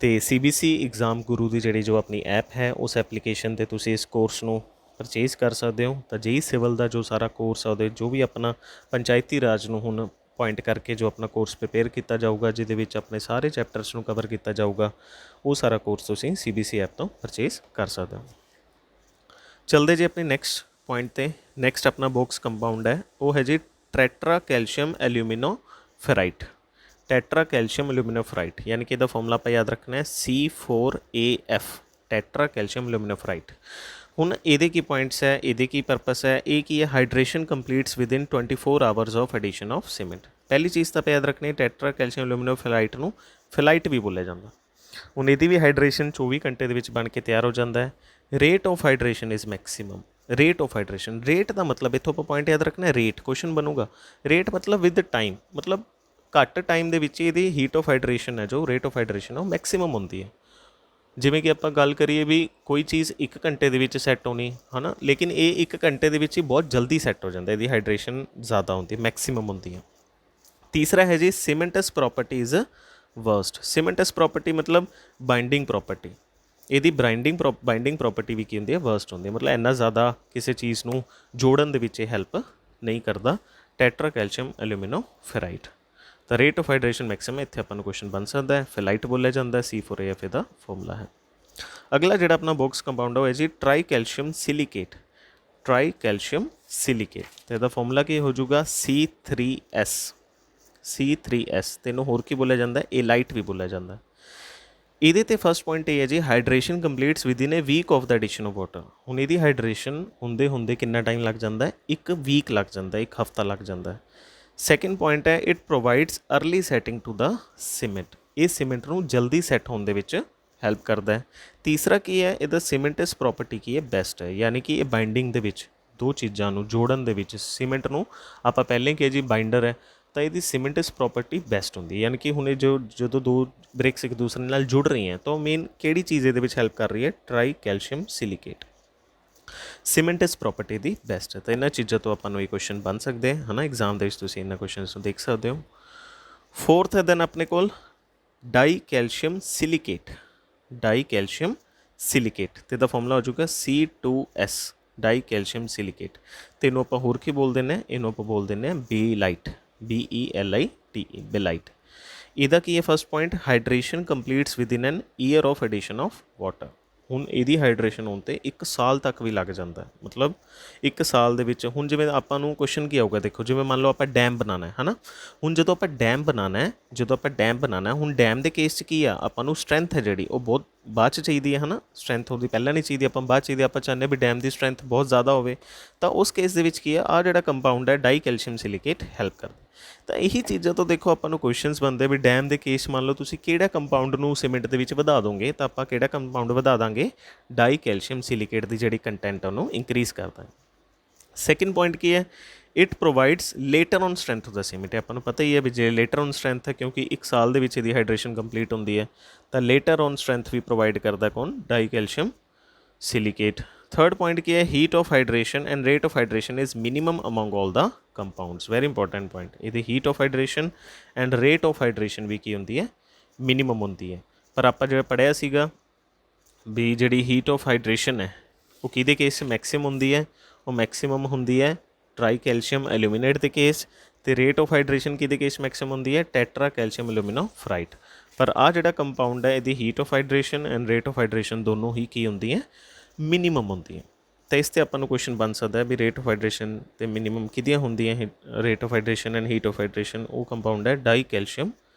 ਅਤੇ CBC ਐਗਜ਼ਾਮ ਗੁਰੂ ਦੀ ਜਿਹੜੀ ਜੋ ਆਪਣੀ ਐਪ ਹੈ ਉਸ ਐਪਲੀਕੇਸ਼ਨ 'ਤੇ ਤੁਸੀਂ ਇਸ ਕੋਰਸ ਨੂੰ ਪਰਚੇਜ਼ ਕਰ ਸਕਦੇ ਹੋ। ਤਾਂ JEE ਸਿਵਲ ਦਾ ਜੋ ਸਾਰਾ ਕੋਰਸ ਆ ਉਹਦੇ ਜੋ ਵੀ ਆਪਣਾ ਪੰਚਾਇਤੀ ਰਾਜ ਨੂੰ ਹੁਣ ਪੁਆਇੰਟ ਕਰਕੇ ਜੋ ਆਪਣਾ ਕੋਰਸ ਪ੍ਰਿਪੇਅਰ ਕੀਤਾ ਜਾਊਗਾ, ਜਿਹਦੇ ਵਿੱਚ ਆਪਣੇ ਸਾਰੇ ਚੈਪਟਰਸ ਨੂੰ ਕਵਰ ਕੀਤਾ ਜਾਊਗਾ, ਉਹ ਸਾਰਾ ਕੋਰਸ ਤੁਸੀਂ CBC ਐਪ ਤੋਂ ਪਰਚੇਜ਼ ਕਰ ਸਕਦੇ ਹੋ। ਚਲਦੇ ਜੀ ਆਪਣੇ ਨੈਕਸਟ ਪੁਆਇੰਟ 'ਤੇ। ਨੈਕਸਟ ਆਪਣਾ ਬੌਕਸ ਕੰਪਾਊਂਡ ਹੈ ਉਹ ਹੈ ਜੀ ਟੈਟਰਾ ਕੈਲਸ਼ੀਅਮ ਐਲੂਮੀਨੋ ਫੈਰਾਈਟ। ਟੈਟਰਾ ਕੈਲਸ਼ੀਅਮ ਐਲੂਮੀਨੋਫਰਾਈਟ, ਯਾਨੀ ਕਿ ਇਹਦਾ ਫਾਰਮੂਲਾ ਆਪਾਂ ਯਾਦ ਰੱਖਣਾ ਹੈ C4AF, ਟੈਟਰਾ ਕੈਲਸ਼ੀਅਮ ਐਲੂਮੀਨੋਫਰਾਈਟ। ਹੁਣ ਇਹਦੇ ਕੀ ਪੁਆਇੰਟਸ ਹੈ, ਇਹਦੇ ਕੀ ਪਰਪਸ ਹੈ, ਇਹ ਕੀ ਹੈ, hydration completes within 24 hours of addition of cement. ਪਹਿਲੀ ਚੀਜ਼ ਤਾਂ ਆਪਾਂ ਯਾਦ ਰੱਖਣੀ, ਟੈਟਰਾ ਕੈਲਸ਼ੀਅਮ ਐਲੂਮੀਨੋਫੈਰਾਈਟ ਨੂੰ ਫਿਲਾਈਟ ਵੀ ਬੋਲਿਆ ਜਾਂਦਾ। ਹੁਣ ਇਹਦੀ ਵੀ ਹਾਈਡਰੇਸ਼ਨ 24 ਘੰਟੇ ਦੇ ਵਿੱਚ ਬਣ ਕੇ ਤਿਆਰ ਹੋ ਜਾਂਦਾ ਹੈ। Rate of hydration is maximum. Rate of hydration, rate ਦਾ ਮਤਲਬ ਇੱਥੋਂ ਆਪਾਂ ਪੁਆਇੰਟ ਯਾਦ ਰੱਖਣਾ, ਰੇਟ ਕੁਐਸਚਨ ਬਣੂਗਾ। ਰੇਟ ਮਤਲਬ ਵਿਦ ਟਾਈਮ, ਮਤਲਬ ਘੱਟ ਟਾਈਮ ਦੇ ਵਿੱਚ ਇਹਦੀ ਹੀਟ ਆਫ ਹਾਈਡਰੇਸ਼ਨ ਹੈ, ਜੋ ਰੇਟ ਆਫ ਹਾਈਡਰੇਸ਼ਨ ਉਹ ਮੈਕਸਿਮਮ ਹੁੰਦੀ ਹੈ। ਜਿਵੇਂ ਕਿ ਆਪਾਂ ਗੱਲ ਕਰੀਏ ਵੀ ਕੋਈ ਚੀਜ਼ 1 ਘੰਟੇ ਦੇ ਵਿੱਚ ਸੈੱਟ ਹੋਣੀ, ਹੈ ਨਾ, ਲੇਕਿਨ ਇਹ 1 ਘੰਟੇ ਦੇ ਵਿੱਚ ਹੀ ਬਹੁਤ ਜਲਦੀ ਸੈੱਟ ਹੋ ਜਾਂਦਾ, ਇਹਦੀ ਹਾਈਡਰੇਸ਼ਨ ਜ਼ਿਆਦਾ ਹੁੰਦੀ, ਮੈਕਸਿਮਮ ਹੁੰਦੀ ਹੈ। ਤੀਸਰਾ ਹੈ ਜੀ cements property is worst. Cements property ਮਤਲਬ ਬਾਈਂਡਿੰਗ ਪ੍ਰੋਪਰਟੀ, ਇਹਦੀ ਬਾਈਂਡਿੰਗ ਪ੍ਰੋਪਰਟੀ ਵੀ ਕੀ ਹੁੰਦੀ ਹੈ, ਵਰਸਟ ਹੁੰਦੀ ਹੈ। ਮਤਲਬ ਇੰਨਾ ਜ਼ਿਆਦਾ ਕਿਸੇ ਚੀਜ਼ ਨੂੰ ਜੋੜਨ ਦੇ ਵਿੱਚ ਇਹ ਹੈਲਪ ਨਹੀਂ ਕਰਦਾ, ਟੈਟਰਾ ਕੈਲਸ਼ੀਅਮ ਐਲੂਮੀਨੋ ਫੈਰਾਈਟ। ਤਾਂ ਰੇਟ ਆਫ ਹਾਈਡਰੇਸ਼ਨ ਮੈਕਸਿਮਮ ਇੱਥੇ ਆਪਾਂ ਨੂੰ ਕੁਐਸਚਨ ਬਣ ਸਕਦਾ ਹੈ, ਫਿਲਾਈਟ ਬੋਲਿਆ ਜਾਂਦਾ, C4AF ਇਹਦਾ ਫਾਰਮੂਲਾ ਹੈ। ਅਗਲਾ ਜਿਹੜਾ ਆਪਣਾ ਬੌਕਸ ਕੰਪਾਊਂਡ ਹੈ ਜੀ try calcium silicate. Try calcium silicate, ਅਤੇ ਇਹਦਾ ਫਾਰਮੂਲਾ ਕੀ ਹੋ ਜਾਊਗਾ, C3S। C3S ਤੇ ਇਹਨੂੰ ਹੋਰ ਕੀ ਬੋਲਿਆ ਜਾਂਦਾ, ਏਲਾਈਟ ਵੀ ਬੋਲਿਆ ਜਾਂਦਾ। ਇਹਦੇ 'ਤੇ ਫਸਟ ਪੁਆਇੰਟ ਇਹ ਹੈ ਜੀ hydration completes within a week of the addition of water. ਹੁਣ ਇਹਦੀ ਹਾਈਡਰੇਸ਼ਨ ਹੁੰਦੇ ਕਿੰਨਾ ਟਾਈਮ ਲੱਗ ਜਾਂਦਾ ਹੈ, 1 ਵੀਕ ਲੱਗ ਜਾਂਦਾ, 1 ਹਫ਼ਤਾ ਲੱਗ ਜਾਂਦਾ। ਸੈਕਿੰਡ ਪੁਆਇੰਟ ਹੈ it provides early setting to the cement. ਇਹ ਸੀਮੈਂਟ ਨੂੰ ਜਲਦੀ ਸੈੱਟ ਹੋਣ ਦੇ ਵਿੱਚ ਹੈਲਪ ਕਰਦਾ ਹੈ। ਤੀਸਰਾ ਕੀ ਹੈ, ਇਹਦਾ ਸੀਮੈਂਟਸ ਪ੍ਰੋਪਰਟੀ ਕੀ ਹੈ, ਬੈਸਟ ਹੈ, ਯਾਨੀ ਕਿ ਇਹ ਬਾਈਂਡਿੰਗ ਦੇ ਵਿੱਚ ਦੋ ਚੀਜ਼ਾਂ ਨੂੰ ਜੋੜਨ ਦੇ ਵਿੱਚ, ਸੀਮੈਂਟ ਨੂੰ ਆਪਾਂ ਪਹਿਲਾਂ ਹੀ ਕਿਹਾ ਜੀ ਬਾਈਂਡਰ ਹੈ, ਤਾਂ ਇਹਦੀ ਸੀਮੈਂਟਸ ਪ੍ਰੋਪਰਟੀ ਬੈਸਟ ਹੁੰਦੀ ਹੈ। ਯਾਨੀ ਕਿ ਹੁਣ ਇਹ ਜਦੋਂ ਦੋ ਬ੍ਰਿਕਸ ਇੱਕ ਦੂਸਰੇ ਨਾਲ ਜੁੜ ਰਹੀਆਂ ਤਾਂ ਮੇਨ ਕਿਹੜੀ ਚੀਜ਼ ਇਹਦੇ ਵਿੱਚ ਹੈਲਪ ਕਰ ਰਹੀ ਹੈ, try calcium silicate. Cements property ਦੀ ਬੈਸਟ ਹੈ। ਤਾਂ ਇਹਨਾਂ ਚੀਜ਼ਾਂ ਤੋਂ ਆਪਾਂ ਨੂੰ ਇਹ ਕੁਐਸਚਨ ਬਣ ਸਕਦੇ ਹੈ ਨਾ, ਐਗਜ਼ਾਮ ਦੇ ਵਿੱਚ ਤੁਸੀਂ ਇਹਨਾਂ ਕੁਐਸਚਨਸ ਨੂੰ ਦੇਖ ਸਕਦੇ ਹੋ। ਫੋਰਥ ਹੈ ਦੈਨ ਆਪਣੇ ਕੋਲ ਡਾਈ ਕੈਲਸ਼ੀਅਮ ਸਿਲੀਕੇਟ। ਡਾਈ ਕੈਲਸ਼ੀਅਮ ਸਿਲੀਕੇਟ ਤੇ ਦਾ ਫਾਰਮੂਲਾ ਹੋ ਜਾਊਗਾ C2S, ਡਾਈ ਕੈਲਸ਼ੀਅਮ ਸਿਲੀਕੇਟ। ਤੇ ਇਹਨੂੰ ਆਪਾਂ ਹੋਰ ਕੀ ਬੋਲ ਦਿੰਦੇ ਹਾਂ, ਇਹਨੂੰ ਆਪਾਂ ਬੋਲ ਦਿੰਦੇ ਹਾਂ ਬੇਲਾਈਟ, BELITE, ਬੇਲਾਈਟ। ਇਹਦਾ ਕੀ ਹੈ first point, hydration completes within an year of addition of water. ਹੁਣ ਇਹਦੀ ਹਾਈਡਰੇਸ਼ਨ ਹੋਣ 'ਤੇ 1 ਸਾਲ ਤੱਕ ਵੀ ਲੱਗ ਜਾਂਦਾ, ਮਤਲਬ 1 ਸਾਲ ਦੇ ਵਿੱਚ। ਹੁਣ ਜਿਵੇਂ ਆਪਾਂ ਨੂੰ ਕੁਐਸਚਨ ਕੀ ਆਊਗਾ, ਦੇਖੋ ਜਿਵੇਂ ਮੰਨ ਲਓ ਆਪਾਂ ਡੈਮ ਬਣਾਉਣਾ ਹੈ ਨਾ, ਹੁਣ ਜਦੋਂ ਆਪਾਂ ਡੈਮ ਬਣਾਉਣਾ ਹੈ, ਹੁਣ ਡੈਮ ਦੇ ਕੇਸ 'ਚ ਕੀ ਆ, ਆਪਾਂ ਨੂੰ ਸਟਰੈਂਥ ਹੈ ਜਿਹੜੀ ਉਹ ਬਹੁਤ ਬਾਅਦ 'ਚ ਚਾਹੀਦੀ ਹੈ, ਹੈ ਨਾ, ਸਟਰੈਂਥ ਉਹਦੀ ਪਹਿਲਾਂ ਨਹੀਂ ਚਾਹੀਦੀ, ਆਪਾਂ ਬਾਅਦ ਚਾਹੀਦੀ, ਆਪਾਂ ਚਾਹੁੰਦੇ ਵੀ ਡੈਮ ਦੀ ਸਟਰੈਂਥ ਬਹੁਤ ਜ਼ਿਆਦਾ ਹੋਵੇ। ਤਾਂ ਉਸ ਕੇਸ ਦੇ ਵਿੱਚ ਕੀ ਆ ਜਿਹੜਾ ਕੰਪਾਊਂਡ ਹੈ ਡਾਈ ਕੈਲਸ਼ੀਅਮ ਸਿਲੀਕੇਟ ਹੈਲਪ ਕਰਦਾ। ਤਾਂ ਇਹੀ ਚੀਜ਼ਾਂ ਤੋਂ ਦੇਖੋ ਆਪਾਂ ਨੂੰ ਕੁਐਸਚਨਸ ਬਣਦੇ ਵੀ ਡੈਮ ਦੇ ਕੇਸ ਮੰਨ ਲਓ ਤੁਸੀਂ ਕਿਹੜਾ ਕੰਪਾਊਂਡ ਨੂੰ ਸੀਮੈਂਟ ਦੇ ਵਿੱਚ ਵਧਾ ਦੋਗੇ, ਤਾਂ ਆਪਾਂ ਕਿਹੜਾ ਕੰਪਾਊਂਡ ਵਧਾ ਦਾਂਗੇ, ਡਾਈ ਕੈਲਸ਼ੀਅਮ ਸਿਲੀਕੇਟ ਦੀ ਜਿਹੜੀ ਕੰਟੈਂਟ ਉਹਨੂੰ ਇੰਕਰੀਜ਼ ਕਰ ਦਾਂਗੇ। ਸੈਕਿੰਡ ਪੁਆਇੰਟ ਕੀ ਹੈ, it provides later on strength of the cement. ਆਪਾਂ ਨੂੰ ਪਤਾ ਹੀ ਹੈ ਵੀ ਜੇ ਲੇਟਰ ਔਨ ਸਟਰੈਂਥ ਹੈ, ਕਿਉਂਕਿ 1 ਸਾਲ ਦੇ ਵਿੱਚ ਇਹਦੀ ਹਾਈਡਰੇਸ਼ਨ ਕੰਪਲੀਟ ਹੁੰਦੀ ਹੈ, ਤਾਂ ਲੇਟਰ ਔਨ ਸਟਰੈਂਥ ਵੀ ਪ੍ਰੋਵਾਈਡ ਕਰਦਾ ਕੌਣ, di calcium silicate. Third point ਕੀ ਹੈ, heat of hydration and rate of hydration is minimum among all the compounds. Very important point, ਇਹਦੀ heat of hydration and rate of hydration ਵੀ ਕੀ ਹੁੰਦੀ ਹੈ, ਮਿਨੀਮਮ ਹੁੰਦੀ ਹੈ। ਪਰ ਆਪਾਂ ਜਿਹੜਾ ਪੜ੍ਹਿਆ ਸੀਗਾ ਵੀ ਜਿਹੜੀ ਹੀਟ ਆਫ ਹਾਈਡਰੇਸ਼ਨ ਹੈ ਉਹ ਕਿਹਦੇ ਕੇਸ 'ਚ ਮੈਕਸਿਮਮ ਹੁੰਦੀ ਹੈ, ਉਹ ਮੈਕਸਿਮਮ ਹੁੰਦੀ ਹੈ ਟਰਾਈ ਕੈਲਸ਼ੀਅਮ ਐਲੂਮੀਨੇਟ ਦੇ ਕੇਸ, ਅਤੇ ਰੇਟ ਆਫ ਹਾਈਡਰੇਸ਼ਨ ਕਿਹਦੇ ਕੇਸ ਮੈਕਸਿਮਮ ਹੁੰਦੀ ਹੈ, ਟੈਟਰਾ ਕੈਲਸ਼ੀਅਮ ਐਲੂਮੀਨੋ ਫਰਾਈਟ। ਪਰ ਆਹ ਜਿਹੜਾ ਕੰਪਾਊਂਡ ਹੈ ਇਹਦੀ heat of hydration and rate of hydration ਦੋਨੋਂ ਹੀ ਕੀ ਹੁੰਦੀ ਹੈ, ਮਿਨੀਮਮ ਹੁੰਦੀ ਹੈ। ਤਾਂ ਇਸ 'ਤੇ ਆਪਾਂ ਨੂੰ ਕੁਐਸਚਨ ਬਣ ਸਕਦਾ ਵੀ ਰੇਟ ਆਫ ਹਾਈਡਰੇਸ਼ਨ ਅਤੇ ਮਿਨੀਮਮ ਕਿਹਦੀਆਂ ਹੁੰਦੀਆਂ rate of hydration and heat of hydration. ਉਹ ਕੰਪਾਊਂਡ ਹੈ ਡਾਈ ਕੈਲਸ਼ੀਅਮ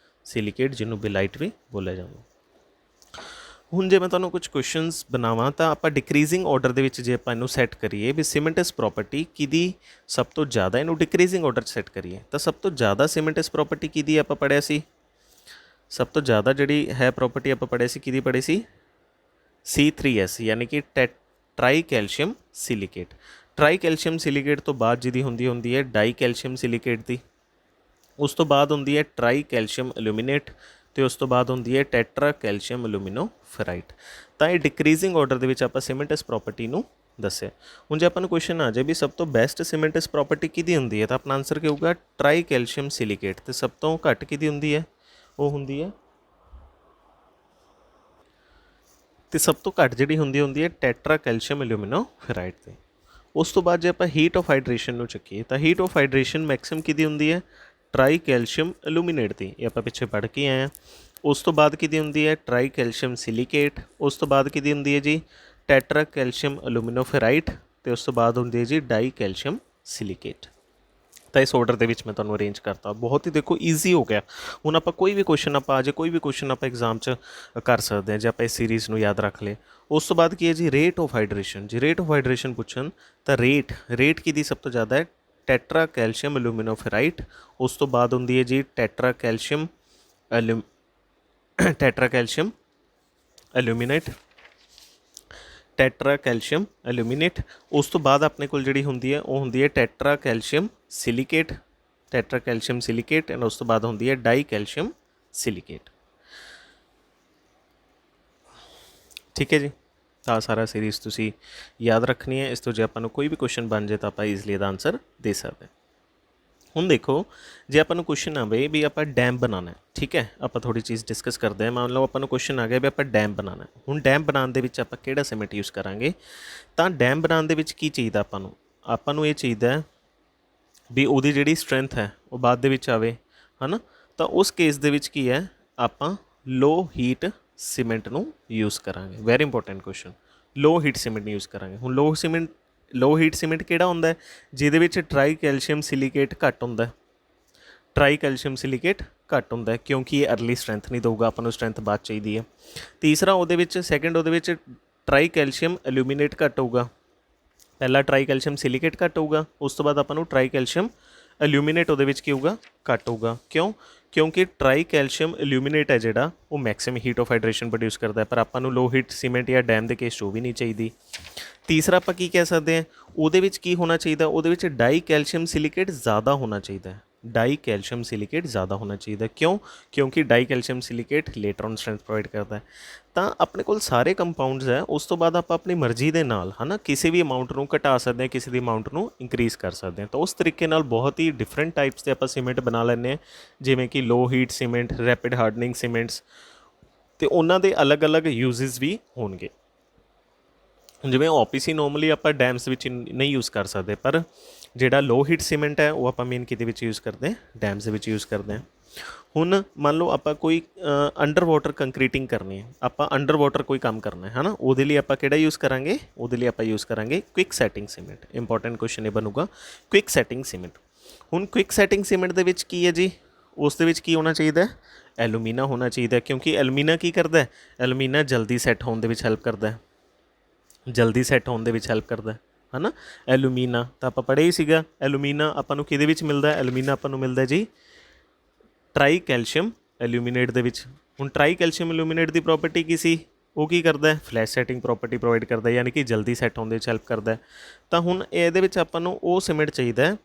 ਸਿਲੀਕੇਟ, ਜਿਹਨੂੰ ਬਿਲਾਈਟ ਵੀ ਬੋਲਿਆ ਜਾਂਦਾ। ਹੁਣ ਜੇ ਮੈਂ ਤੁਹਾਨੂੰ ਕੁਝ ਕੁਐਸਚਨਸ ਬਣਾਵਾਂ ਤਾਂ ਆਪਾਂ ਡਿਕਰੀਜ਼ਿੰਗ ਆਰਡਰ ਦੇ ਵਿੱਚ ਜੇ ਆਪਾਂ ਇਹਨੂੰ ਸੈੱਟ ਕਰੀਏ ਵੀ ਸੀਮੈਂਟਸ ਪ੍ਰੋਪਰਟੀ ਕਿਹਦੀ ਸਭ ਤੋਂ ਜ਼ਿਆਦਾ, ਇਹਨੂੰ ਡਿਕਰੀਜ਼ਿੰਗ ਆਰਡਰ 'ਚ ਸੈੱਟ ਕਰੀਏ ਤਾਂ ਸਭ ਤੋਂ ਜ਼ਿਆਦਾ ਸੀਮੈਂਟਸ ਪ੍ਰੋਪਰਟੀ ਕਿਹਦੀ ਆਪਾਂ ਪੜ੍ਹਿਆ ਸੀ, ਸਭ ਤੋਂ ਜ਼ਿਆਦਾ ਜਿਹੜੀ ਹੈ ਪ੍ਰੋਪਰਟੀ ਆਪਾਂ ਪੜ੍ਹਿਆ ਸੀ ਕਿਹਦੀ ਪੜ੍ਹੀ ਸੀ, C3S ਯਾਨੀ ਕਿ try calcium silicate. Try calcium silicate ਤੋਂ ਬਾਅਦ ਜਿਹਦੀ ਹੁੰਦੀ ਹੈ ਡਾਈ ਕੈਲਸ਼ੀਅਮ ਸਿਲੀਕੇਟ ਦੀ, ਉਸ ਤੋਂ ਬਾਅਦ ਹੁੰਦੀ ਹੈ ਟਰਾਈ ਕੈਲਸ਼ੀਅਮ ਐਲੂਮੀਨੇਟ ਅਤੇ ਉਸ ਤੋਂ ਬਾਅਦ ਹੁੰਦੀ ਹੈ ਟੈਟਰਾ ਕੈਲਸ਼ੀਅਮ ਐਲੂਮੀਨੋਫੈਰਾਈਟ। ਤਾਂ ਇਹ ਡਿਕਰੀਜ਼ਿੰਗ ਆਰਡਰ ਦੇ ਵਿੱਚ ਆਪਾਂ ਸੀਮੈਂਟਸ ਪ੍ਰੋਪਰਟੀ ਨੂੰ ਦੱਸਿਆ। ਹੁਣ ਜੇ ਆਪਾਂ ਨੂੰ ਕੁਐਸਚਨ ਆ ਜਾਏ ਵੀ ਸਭ ਤੋਂ ਬੈਸਟ ਸੀਮੈਂਟਸ ਪ੍ਰੋਪਰਟੀ ਕਿਹਦੀ ਹੁੰਦੀ ਹੈ ਤਾਂ ਆਪਣਾ ਆਨਸਰ ਕੀ ਹੋਊਗਾ, ਟਰਾਈ ਕੈਲਸ਼ੀਅਮ ਸਿਲੀਕੇਟ। ਅਤੇ ਸਭ ਤੋਂ ਘੱਟ ਕਿਹਦੀ ਹੁੰਦੀ ਹੈ, ਉਹ ਹੁੰਦੀ ਹੈ ਅਤੇ ਸਭ ਤੋਂ ਘੱਟ ਜਿਹੜੀ ਹੁੰਦੀ ਹੈ ਟੈਟਰਾ ਕੈਲਸ਼ੀਅਮ ਐਲੂਮੀਨੋਫੈਰਾਈਟ 'ਤੇ। ਉਸ ਤੋਂ ਬਾਅਦ ਜੇ ਆਪਾਂ ਹੀਟ ਆਫ ਹਾਈਡਰੇਸ਼ਨ ਨੂੰ ਚੱਕੀਏ ਤਾਂ ਹੀਟ ਆਫ ਹਾਈਡਰੇਸ਼ਨ ਮੈਕਸਿਮਮ ਕਿਹਦੀ ਹੁੰਦੀ ਹੈ, ਟਰਾਈ ਕੈਲਸ਼ੀਅਮ ਐਲੂਮੀਨੇਟ ਦੀ, ਇਹ ਆਪਾਂ ਪਿੱਛੇ ਪੜ੍ਹ ਕੇ ਆਏ ਹਾਂ। ਉਸ ਤੋਂ ਬਾਅਦ ਕਿਹਦੀ ਹੁੰਦੀ ਹੈ ਟਰਾਈ ਕੈਲਸ਼ੀਅਮ ਸਿਲੀਕੇਟ। ਉਸ ਤੋਂ ਬਾਅਦ ਕਿਹਦੀ ਹੁੰਦੀ ਹੈ ਜੀ ਟੈਟਰਾ ਕੈਲਸ਼ੀਅਮ ਐਲੂਮੀਨੋਫੈਰਾਈਟ ਅਤੇ ਉਸ ਤੋਂ ਬਾਅਦ ਹੁੰਦੀ ਹੈ ਜੀ ਡਾਈ ਕੈਲਸ਼ੀਅਮ ਸਿਲੀਕੇਟ। ਤਾਂ ਇਸ ਆਰਡਰ ਦੇ ਵਿੱਚ ਮੈਂ ਤੁਹਾਨੂੰ ਅਰੇਂਜ ਕਰਤਾ। ਬਹੁਤ ਹੀ ਦੇਖੋ ਈਜ਼ੀ ਹੋ ਗਿਆ। ਹੁਣ ਆਪਾਂ ਕੋਈ ਵੀ ਕੁਐਸਚਨ ਆਪਾਂ ਆ ਜਾਏ, ਕੋਈ ਵੀ ਕੁਐਸਚਨ ਆਪਾਂ ਐਗਜ਼ਾਮ 'ਚ ਕਰ ਸਕਦੇ ਹਾਂ ਜੇ ਆਪਾਂ ਇਸ ਸੀਰੀਜ਼ ਨੂੰ ਯਾਦ ਰੱਖ ਲਏ। ਉਸ ਤੋਂ ਬਾਅਦ ਕੀ ਹੈ ਜੀ ਰੇਟ ਆਫ ਹਾਈਡਰੇਸ਼ਨ। ਜੇ ਰੇਟ ਆਫ ਹਾਈਡਰੇਸ਼ਨ ਪੁੱਛਣ ਤਾਂ ਰੇਟ ਕਿਹਦੀ ਸਭ ਤੋਂ ਜ਼ਿਆਦਾ ਹੈ, ਟੈਟਰਾ ਕੈਲਸ਼ੀਅਮ ਐਲੂਮੀਨੋਫੈਰਾਈਟ। ਉਸ ਤੋਂ ਬਾਅਦ ਹੁੰਦੀ ਹੈ ਜੀ ਟੈਟਰਾ ਕੈਲਸ਼ੀਅਮ ਐਲੂਮੀਨੇਟ, ਟੈਟਰਾ ਕੈਲਸ਼ੀਅਮ ਐਲੂਮੀਨੇਟ। ਉਸ ਤੋਂ ਬਾਅਦ ਆਪਣੇ ਕੋਲ ਜਿਹੜੀ ਹੁੰਦੀ ਹੈ ਉਹ ਹੁੰਦੀ ਹੈ tetra calcium silicate, tetra calcium silicate and ਉਸ ਤੋਂ ਬਾਅਦ ਹੁੰਦੀ ਹੈ ਡਾਈ ਕੈਲਸ਼ੀਅਮ ਸਿਲੀਕੇਟ। ਠੀਕ ਹੈ ਜੀ, ਤਾਂ ਸਾਰਾ ਸੀਰੀਜ਼ ਤੁਸੀਂ ਯਾਦ ਰੱਖਣੀ ਹੈ। ਇਸ ਤੋਂ ਜੇ ਆਪਾਂ ਨੂੰ ਕੋਈ ਵੀ ਕੁਐਸਚਨ ਬਣ ਜਾਏ ਤਾਂ ਆਪਾਂ ਈਜ਼ਲੀ ਇਹਦਾ ਆਨਸਰ ਦੇ ਸਕਦੇ। ਹੁਣ ਦੇਖੋ ਜੇ ਆਪਾਂ ਨੂੰ ਕੁਐਸਚਨ ਆਵੇ ਵੀ ਆਪਾਂ ਡੈਮ ਬਣਾਉਣਾ, ਠੀਕ ਹੈ, ਆਪਾਂ ਥੋੜ੍ਹੀ ਚੀਜ਼ ਡਿਸਕਸ ਕਰਦੇ ਹਾਂ। ਮੰਨ ਲਓ ਆਪਾਂ ਨੂੰ ਕੁਐਸਚਨ ਆ ਗਿਆ ਵੀ ਆਪਾਂ ਡੈਮ ਬਣਾਉਣਾ। ਹੁਣ ਡੈਮ ਬਣਾਉਣ ਦੇ ਵਿੱਚ ਆਪਾਂ ਕਿਹੜਾ ਸੀਮੈਂਟ ਯੂਜ਼ ਕਰਾਂਗੇ, ਤਾਂ ਡੈਮ ਬਣਾਉਣ ਦੇ ਵਿੱਚ ਕੀ ਚਾਹੀਦਾ ਆਪਾਂ ਨੂੰ ਇਹ ਚਾਹੀਦਾ ਵੀ ਉਹਦੀ ਜਿਹੜੀ ਸਟਰੈਂਥ ਹੈ ਉਹ ਬਾਅਦ ਦੇ ਵਿੱਚ ਆਵੇ, ਹੈ ਨਾ। ਤਾਂ ਉਸ ਕੇਸ ਦੇ ਵਿੱਚ ਕੀ ਹੈ, ਆਪਾਂ ਲੋ ਹੀਟ ਸੀਮੈਂਟ ਨੂੰ ਯੂਜ਼ ਕਰਾਂਗੇ। ਵੈਰੀ ਇੰਪੋਰਟੈਂਟ ਕੁਐਸਚਨ, ਲੋ ਹੀਟ ਸੀਮੈਂਟ ਯੂਜ਼ ਕਰਾਂਗੇ। ਹੁਣ ਲੋ ਹੀਟ ਸੀਮੈਂਟ ਕਿਹੜਾ ਹੁੰਦਾ, ਜਿਹਦੇ ਵਿੱਚ ਟਰਾਈ ਕੈਲਸ਼ੀਅਮ ਸਿਲੀਕੇਟ ਘੱਟ ਹੁੰਦਾ। ਟਰਾਈ ਕੈਲਸ਼ੀਅਮ ਸਿਲੀਕੇਟ ਘੱਟ ਹੁੰਦਾ ਕਿਉਂਕਿ ਇਹ ਅਰਲੀ ਸਟਰੈਂਥ ਨਹੀਂ ਦਊਗਾ, ਆਪਾਂ ਨੂੰ ਸਟਰੈਂਥ ਬਾਅਦ ਚਾਹੀਦੀ ਹੈ। ਤੀਸਰਾ ਉਹਦੇ ਵਿੱਚ ਉਹਦੇ ਵਿੱਚ ਟਰਾਈ ਕੈਲਸ਼ੀਅਮ ਐਲੂਮੀਨੇਟ ਘੱਟ ਹੋਊਗਾ। ਪਹਿਲਾ ਟਰਾਈ ਕੈਲਸ਼ੀਅਮ ਸਿਲੀਕੇਟ ਘੱਟ ਹੋਊਗਾ, ਉਸ ਤੋਂ ਬਾਅਦ ਆਪਾਂ ਨੂੰ ਟਰਾਈ ਕੈਲਸ਼ੀਅਮ ਐਲੂਮੀਨੇਟ ਉਹਦੇ ਵਿੱਚ ਕੀ ਹੋਊਗਾ, ਘੱਟ ਹੋਊਗਾ। ਕਿਉਂਕਿ ਟਰਾਈ ਕੈਲਸ਼ੀਅਮ ਐਲੂਮੀਨੇਟ ਹੈ ਜਿਹੜਾ ਉਹ maximum heat of hydration produce ਕਰਦਾ, ਪਰ ਆਪਾਂ ਨੂੰ ਲੋ ਹੀਟ ਸੀਮੈਂਟ ਜਾਂ ਡੈਮ ਦੇ ਕੇਸ 'ਚ ਉਹ ਵੀ ਨਹੀਂ ਚਾਹੀਦੀ। ਤੀਸਰਾ ਆਪਾਂ ਕੀ ਕਹਿ ਸਕਦੇ ਹਾਂ, ਉਹਦੇ ਵਿੱਚ ਕੀ ਹੋਣਾ ਚਾਹੀਦਾ, ਉਹਦੇ ਵਿੱਚ ਡਾਈ ਕੈਲਸ਼ੀਅਮ ਸਿਲੀਕੇਟ ਜ਼ਿਆਦਾ ਹੋਣਾ ਚਾਹੀਦਾ। ਡਾਈ ਕੈਲਸ਼ੀਅਮ ਸਿਲੀਕੇਟ ਜ਼ਿਆਦਾ ਹੋਣਾ ਚਾਹੀਦਾ। ਕਿਉਂਕਿ di calcium silicate later on strength provide ਕਰਦਾ ਹੈ। ਤਾਂ ਆਪਣੇ ਕੋਲ ਸਾਰੇ ਕੰਪਾਊਂਡਸ ਹੈ, ਉਸ ਤੋਂ ਬਾਅਦ ਆਪਾਂ ਆਪਣੀ ਮਰਜ਼ੀ ਦੇ ਨਾਲ ਹੈ ਨਾ ਕਿਸੇ ਵੀ ਅਮਾਊਂਟ ਨੂੰ ਘਟਾ ਸਕਦੇ ਹਾਂ, ਕਿਸੇ ਦੀ ਅਮਾਊਂਟ ਨੂੰ ਇੰਕਰੀਜ਼ ਕਰ ਸਕਦੇ ਹਾਂ। ਤਾਂ ਉਸ ਤਰੀਕੇ ਨਾਲ ਬਹੁਤ ਹੀ ਡਿਫਰੈਂਟ ਟਾਈਪਸ ਦੇ ਆਪਾਂ ਸੀਮੈਂਟ ਬਣਾ ਲੈਂਦੇ ਹਾਂ, ਜਿਵੇਂ ਕਿ ਲੋ heat cement, rapid hardening cements, ਅਤੇ ਉਹਨਾਂ ਦੇ ਅਲੱਗ-ਅਲੱਗ ਯੂਜ਼ਸ ਵੀ ਹੋਣਗੇ। ਜਿਵੇਂ OPC ਨੋਰਮਲੀ ਆਪਾਂ ਡੈਮਸ ਵਿੱਚ ਨਹੀਂ ਯੂਜ਼ ਕਰ ਸਕਦੇ, ਪਰ ਜਿਹੜਾ ਲੋ ਹੀਟ ਸੀਮੈਂਟ ਹੈ ਉਹ ਆਪਾਂ ਮੇਨ ਕਿਹਦੇ ਵਿੱਚ ਯੂਜ਼ ਕਰਦੇ ਹਾਂ, ਡੈਮਸ ਦੇ ਵਿੱਚ ਯੂਜ਼ ਕਰਦੇ ਹਾਂ। ਹੁਣ ਮੰਨ ਲਓ ਆਪਾਂ ਕੋਈ ਅੰਡਰ ਵਾਟਰ ਕੰਕਰੀਟਿੰਗ ਕਰਨੀ ਹੈ, ਆਪਾਂ ਅੰਡਰ ਵਾਟਰ ਕੋਈ ਕੰਮ ਕਰਨਾ ਹੈ ਨਾ, ਉਹਦੇ ਲਈ ਆਪਾਂ ਕਿਹੜਾ ਯੂਜ਼ ਕਰਾਂਗੇ, ਉਹਦੇ ਲਈ ਆਪਾਂ ਯੂਜ਼ ਕਰਾਂਗੇ quick setting cement. Important question ਇਹ ਬਣੂਗਾ, ਕੁਇਕ ਸੈਟਿੰਗ ਸੀਮੈਂਟ। ਹੁਣ ਕੁਇਕ ਸੈਟਿੰਗ ਸੀਮੈਂਟ ਦੇ ਵਿੱਚ ਕੀ ਹੈ ਜੀ, ਉਸ ਦੇ ਵਿੱਚ ਕੀ ਹੋਣਾ ਚਾਹੀਦਾ, ਐਲੂਮੀਨਾ ਹੋਣਾ ਚਾਹੀਦਾ। ਕਿਉਂਕਿ ਐਲੂਮੀਨਾ ਕੀ ਕਰਦਾ, ਐਲੂਮੀਨਾ ਜਲਦੀ ਸੈੱਟ ਹੋਣ ਦੇ ਵਿੱਚ ਹੈਲਪ ਕਰਦਾ, ਹੈ ਨਾ। ਐਲੂਮੀਨਾ ਤਾਂ ਆਪਾਂ ਪੜ੍ਹਿਆ ਹੀ ਸੀਗਾ, ਐਲੂਮੀਨਾ ਆਪਾਂ ਨੂੰ ਕਿਹਦੇ ਵਿੱਚ ਮਿਲਦਾ, ਐਲੂਮੀਨਾ ਆਪਾਂ ਨੂੰ ਮਿਲਦਾ ਜੀ ਟਰਾਈ ਕੈਲਸ਼ੀਅਮ ਐਲੂਮੀਨੇਟ ਦੇ ਵਿੱਚ। ਹੁਣ ਟਰਾਈ ਕੈਲਸ਼ੀਅਮ ਐਲੂਮੀਨੇਟ ਦੀ ਪ੍ਰੋਪਰਟੀ ਕੀ ਸੀ, ਉਹ ਕੀ ਕਰਦਾ, ਫਲੈਸ਼ ਸੈਟਿੰਗ ਪ੍ਰੋਪਰਟੀ ਪ੍ਰੋਵਾਈਡ ਕਰਦਾ, ਯਾਨੀ ਕਿ ਜਲਦੀ ਸੈੱਟ ਹੋਣ ਦੇ ਵਿੱਚ ਹੈਲਪ ਕਰਦਾ। ਤਾਂ ਹੁਣ ਇਹਦੇ ਵਿੱਚ ਆਪਾਂ ਨੂੰ ਉਹ ਸੀਮੈਂਟ ਚਾਹੀਦਾ,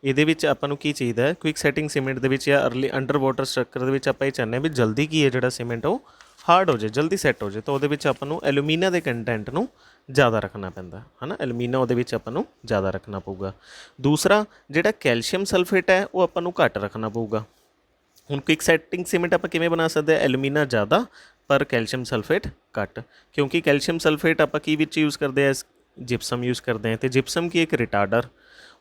ਇਹਦੇ ਵਿੱਚ ਆਪਾਂ ਨੂੰ ਕੀ ਚਾਹੀਦਾ, ਕੁਇਕ ਸੈਟਿੰਗ ਸੀਮੈਂਟ ਦੇ ਵਿੱਚ ਜਾਂ ਅਰਲੀ ਅੰਡਰ ਵਾਟਰ ਸਟਰਕਚਰ ਦੇ ਵਿੱਚ ਆਪਾਂ ਇਹ ਚਾਹੁੰਦੇ ਹਾਂ ਵੀ ਜਲਦੀ ਕੀ ਹੈ ਜਿਹੜਾ ਸੀਮੈਂਟ ਉਹ ਹਾਰਡ ਹੋ ਜਾਏ, ਜਲਦੀ ਸੈੱਟ ਹੋ ਜਾਏ। ਤਾਂ ਉਹਦੇ ਵਿੱਚ ਆਪਾਂ ਨੂੰ ਐਲੂਮੀਨਾ ਦੇ ਕੰਟੈਂਟ ਨੂੰ ਜ਼ਿਆਦਾ ਰੱਖਣਾ ਪੈਂਦਾ, ਹੈ ਨਾ। ਐਲੂਮੀਨਾ ਉਹਦੇ ਵਿੱਚ ਆਪਾਂ ਨੂੰ ਜ਼ਿਆਦਾ ਰੱਖਣਾ ਪਊਗਾ। ਦੂਸਰਾ ਜਿਹੜਾ ਕੈਲਸ਼ੀਅਮ ਸਲਫੇਟ ਹੈ ਉਹ ਆਪਾਂ ਨੂੰ ਘੱਟ ਰੱਖਣਾ ਪਊਗਾ। ਹੁਣ ਕੁਇਕ ਸੈਟਿੰਗ ਸੀਮੈਂਟ ਆਪਾਂ ਕਿਵੇਂ ਬਣਾ ਸਕਦੇ ਹਾਂ, ਐਲੂਮੀਨਾ ਜ਼ਿਆਦਾ ਪਰ ਕੈਲਸ਼ੀਅਮ ਸਲਫੇਟ ਘੱਟ। ਕਿਉਂਕਿ ਕੈਲਸ਼ੀਅਮ ਸਲਫੇਟ ਆਪਾਂ ਕੀ ਵਿੱਚ ਯੂਜ਼ ਕਰਦੇ ਹਾਂ, ਜਿਪਸਮ ਯੂਜ਼ ਕਰਦੇ ਹਾਂ। ਅਤੇ ਜਿਪਸਮ ਕੀ ਇੱਕ ਰਿਟਾਰਡਰ,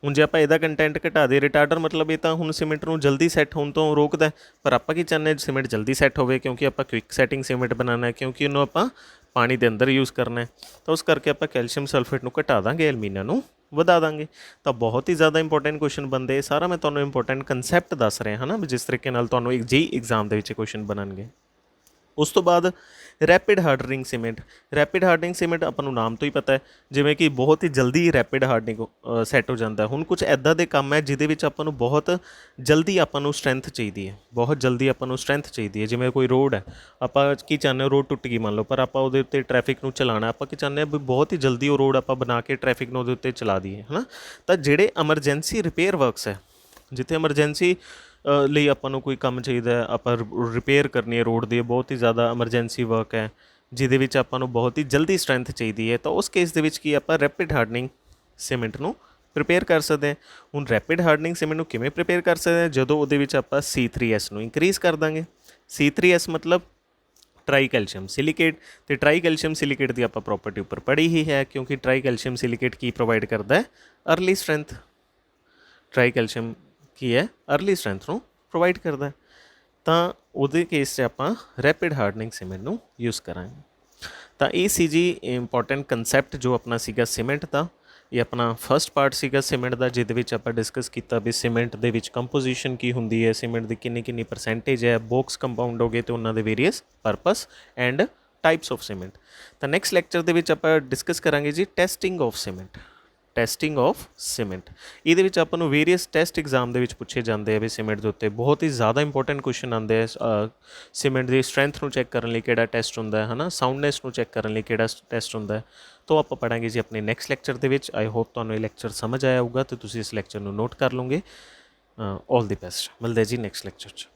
ਹੁਣ ਜੇ ਆਪਾਂ ਇਹਦਾ ਕੰਟੈਂਟ ਘਟਾ ਦੇ, ਰਿਟਾਰਡਰ ਮਤਲਬ ਇਹ ਤਾਂ ਹੁਣ ਸੀਮੈਂਟ ਨੂੰ ਜਲਦੀ ਸੈੱਟ ਹੋਣ ਤੋਂ ਰੋਕਦਾ, ਪਰ ਆਪਾਂ ਕੀ ਚਾਹੁੰਦੇ ਸੀਮੈਂਟ ਜਲਦੀ ਸੈੱਟ ਹੋਵੇ, ਕਿਉਂਕਿ ਆਪਾਂ ਕੁਇਕ ਸੈਟਿੰਗ ਸੀਮੈਂਟ ਬਣਾਉਣਾ ਹੈ, ਕਿਉਂਕਿ ਉਹਨੂੰ ਆਪਾਂ ਪਾਣੀ ਦੇ ਅੰਦਰ ਯੂਜ਼ ਕਰਨਾ ਹੈ। ਤਾਂ ਉਸ ਕਰਕੇ ਆਪਾਂ ਕੈਲਸ਼ੀਅਮ ਸਲਫੇਟ ਨੂੰ ਘਟਾ ਦਾਂਗੇ, ਐਲਮੀਨੀਅਮ ਨੂੰ ਵਧਾ ਦਾਂਗੇ। ਤਾਂ ਬਹੁਤ ਹੀ ਜ਼ਿਆਦਾ ਇੰਪੋਰਟੈਂਟ ਕੁਐਸਚਨ ਬਣਦੇ, ਇਹ ਸਾਰਾ ਮੈਂ ਤੁਹਾਨੂੰ ਇੰਪੋਰਟੈਂਟ ਕੰਸੈਪਟ ਦੱਸ ਰਿਹਾ ਹੈ ਨਾ, ਜਿਸ ਤਰੀਕੇ ਨਾਲ ਤੁਹਾਨੂੰ ਇੱਕ JEE ਐਗਜ਼ਾਮ ਦੇ ਵਿੱਚ ਕੁਐਸਚਨ ਬਣਨਗੇ। ਉਸ ਤੋਂ ਬਾਅਦ rapid hardening cement. Rapid hardening cement ਆਪਾਂ ਨੂੰ ਨਾਮ ਤੋਂ ਹੀ ਪਤਾ ਹੈ, ਜਿਵੇਂ ਕਿ ਬਹੁਤ ਹੀ ਜਲਦੀ ਰੈਪਿਡ ਹਾਰਡਨਿੰਗ ਸੈੱਟ ਹੋ ਜਾਂਦਾ। ਹੁਣ ਕੁਝ ਇੱਦਾਂ ਦੇ ਕੰਮ ਹੈ ਜਿਹਦੇ ਵਿੱਚ ਆਪਾਂ ਨੂੰ ਬਹੁਤ ਜਲਦੀ ਆਪਾਂ ਨੂੰ ਸਟਰੈਂਥ ਚਾਹੀਦੀ ਹੈ, ਬਹੁਤ ਜਲਦੀ ਆਪਾਂ ਨੂੰ ਸਟਰੈਂਥ ਚਾਹੀਦੀ ਹੈ। ਜਿਵੇਂ ਕੋਈ ਰੋਡ ਹੈ, ਆਪਾਂ ਕੀ ਚਾਹੁੰਦੇ ਹੋ, ਰੋਡ ਟੁੱਟ ਗਈ ਮੰਨ ਲਓ, ਪਰ ਆਪਾਂ ਉਹਦੇ ਉੱਤੇ ਟ੍ਰੈਫਿਕ ਨੂੰ ਚਲਾਉਣਾ, ਆਪਾਂ ਕੀ ਚਾਹੁੰਦੇ ਹਾਂ ਵੀ ਬਹੁਤ ਹੀ ਜਲਦੀ ਉਹ ਰੋਡ ਆਪਾਂ ਬਣਾ ਕੇ ਟ੍ਰੈਫਿਕ ਨੂੰ ਉਹਦੇ ਉੱਤੇ ਚਲਾ ਦਈਏ, ਹੈ ਨਾ। ਤਾਂ ਜਿਹੜੇ ਐਮਰਜੈਂਸੀ ਰਿਪੇਅਰ ਵਰਕਸ ਹੈ, ਜਿੱਥੇ ਐਮਰਜੈਂਸੀ ਲਈ ਆਪਾਂ ਨੂੰ ਕੋਈ ਕੰਮ ਚਾਹੀਦਾ ਹੈ, ਆਪਾਂ ਰਿਪੇਅਰ ਕਰਨੀ ਹੈ ਰੋਡ ਦੀ, ਬਹੁਤ ਹੀ ਜ਼ਿਆਦਾ ਐਮਰਜੈਂਸੀ ਵਰਕ ਹੈ ਜਿਹਦੇ ਵਿੱਚ ਆਪਾਂ ਨੂੰ ਬਹੁਤ ਹੀ ਜਲਦੀ ਸਟਰੈਂਥ ਚਾਹੀਦੀ ਹੈ, ਤਾਂ ਉਸ ਕੇਸ ਦੇ ਵਿੱਚ ਕੀ ਆਪਾਂ ਰੈਪਿਡ ਹਾਰਡਨਿੰਗ ਸੀਮੈਂਟ ਨੂੰ ਪ੍ਰੀਪੇਅਰ ਕਰ ਸਕਦੇ ਹਾਂ। ਹੁਣ ਰੈਪਿਡ ਹਾਰਡਨਿੰਗ ਸੀਮੈਂਟ ਨੂੰ ਕਿਵੇਂ ਪ੍ਰੀਪੇਅਰ ਕਰ ਸਕਦੇ ਹਾਂ, ਜਦੋਂ ਉਹਦੇ ਵਿੱਚ ਆਪਾਂ C3S ਨੂੰ ਇੰਕਰੀਜ਼ ਕਰ ਦਾਂਗੇ। C3S ਮਤਲਬ ਟਰਾਈ ਕੈਲਸ਼ੀਅਮ ਸਿਲੀਕੇਟ, ਅਤੇ ਟਰਾਈ ਕੈਲਸ਼ੀਅਮ ਸਿਲੀਕੇਟ ਦੀ ਆਪਾਂ ਪ੍ਰੋਪਰਟੀ ਉੱਪਰ ਪੜ੍ਹੀ ਹੀ ਹੈ, ਕਿਉਂਕਿ ਟਰਾਈ ਕੈਲਸ਼ੀਅਮ ਸਿਲੀਕੇਟ ਕੀ ਪ੍ਰੋਵਾਈਡ ਕਰਦਾ ਹੈ, ਅਰਲੀ ਸਟਰੈਂਥ। ਟਰਾਈ ਕੈਲਸ਼ੀਅਮ ਕੀ ਹੈ, ਅਰਲੀ ਸਟਰੈਂਥ ਨੂੰ ਪ੍ਰੋਵਾਈਡ ਕਰਦਾ। ਤਾਂ ਉਹਦੇ ਕੇਸ 'ਚ ਆਪਾਂ ਰੈਪਿਡ ਹਾਰਡਨਿੰਗ ਸੀਮੈਂਟ ਨੂੰ ਯੂਜ਼ ਕਰਾਂਗੇ। ਤਾਂ ਇਹ ਸੀ ਜੀ ਇੰਪੋਰਟੈਂਟ ਕੰਸੈਪਟ ਜੋ ਆਪਣਾ ਸੀਗਾ ਸੀਮੈਂਟ ਦਾ। ਇਹ ਆਪਣਾ ਫਸਟ ਪਾਰਟ ਸੀਗਾ ਸੀਮੈਂਟ ਦਾ, ਜਿਹਦੇ ਵਿੱਚ ਆਪਾਂ ਡਿਸਕਸ ਕੀਤਾ ਵੀ ਸੀਮੈਂਟ ਦੇ ਵਿੱਚ ਕੰਪੋਜੀਸ਼ਨ ਕੀ ਹੁੰਦੀ ਹੈ, ਸੀਮੈਂਟ ਦੀ ਕਿੰਨੀ ਪਰਸੈਂਟੇਜ ਹੈ, ਬੌਕਸ ਕੰਪਾਊਂਡ ਹੋ ਗਏ ਅਤੇ ਉਹਨਾਂ ਦੇ various purpose and types of cement. ਤਾਂ ਨੈਕਸਟ ਲੈਕਚਰ ਦੇ ਵਿੱਚ ਆਪਾਂ ਡਿਸਕਸ ਕਰਾਂਗੇ ਜੀ testing of cement. Testing of cement, ਇਹਦੇ ਵਿੱਚ ਆਪਾਂ ਨੂੰ ਵੇਰੀਅਸ ਟੈਸਟ ਐਗਜ਼ਾਮ ਦੇ ਵਿੱਚ ਪੁੱਛੇ ਜਾਂਦੇ ਆ ਵੀ ਸੀਮੈਂਟ ਦੇ ਉੱਤੇ ਬਹੁਤ ਹੀ ਜ਼ਿਆਦਾ ਇੰਪੋਰਟੈਂਟ ਕੁਐਸਚਨ ਆਉਂਦੇ ਆ। ਸੀਮੈਂਟ ਦੀ ਸਟਰੈਂਥ ਨੂੰ ਚੈੱਕ ਕਰਨ ਲਈ ਕਿਹੜਾ ਟੈਸਟ ਹੁੰਦਾ ਹੈ ਨਾ, ਸਾਊਂਡਨੈਸ ਨੂੰ ਚੈੱਕ ਕਰਨ ਲਈ ਕਿਹੜਾ ਟੈਸਟ ਹੁੰਦਾ ਹੈ। ਤਾਂ ਆਪਾਂ ਪੜ੍ਹਾਂਗੇ ਜੀ ਆਪਣੇ ਨੈਕਸਟ ਲੈਕਚਰ ਦੇ ਵਿੱਚ। ਆਈ ਹੋਪ ਤੁਹਾਨੂੰ ਇਹ ਲੈਕਚਰ ਸਮਝ ਆਇਆ ਹੋਊਗਾ ਅਤੇ ਤੁਸੀਂ ਇਸ ਲੈਕਚਰ ਨੂੰ ਨੋਟ ਕਰ ਲਓਗੇ। ਆਲ ਦੀ ਬੈਸਟ, ਮਿਲਦੇ ਜੀ ਨੈਕਸਟ ਲੈਕਚਰ 'ਚ।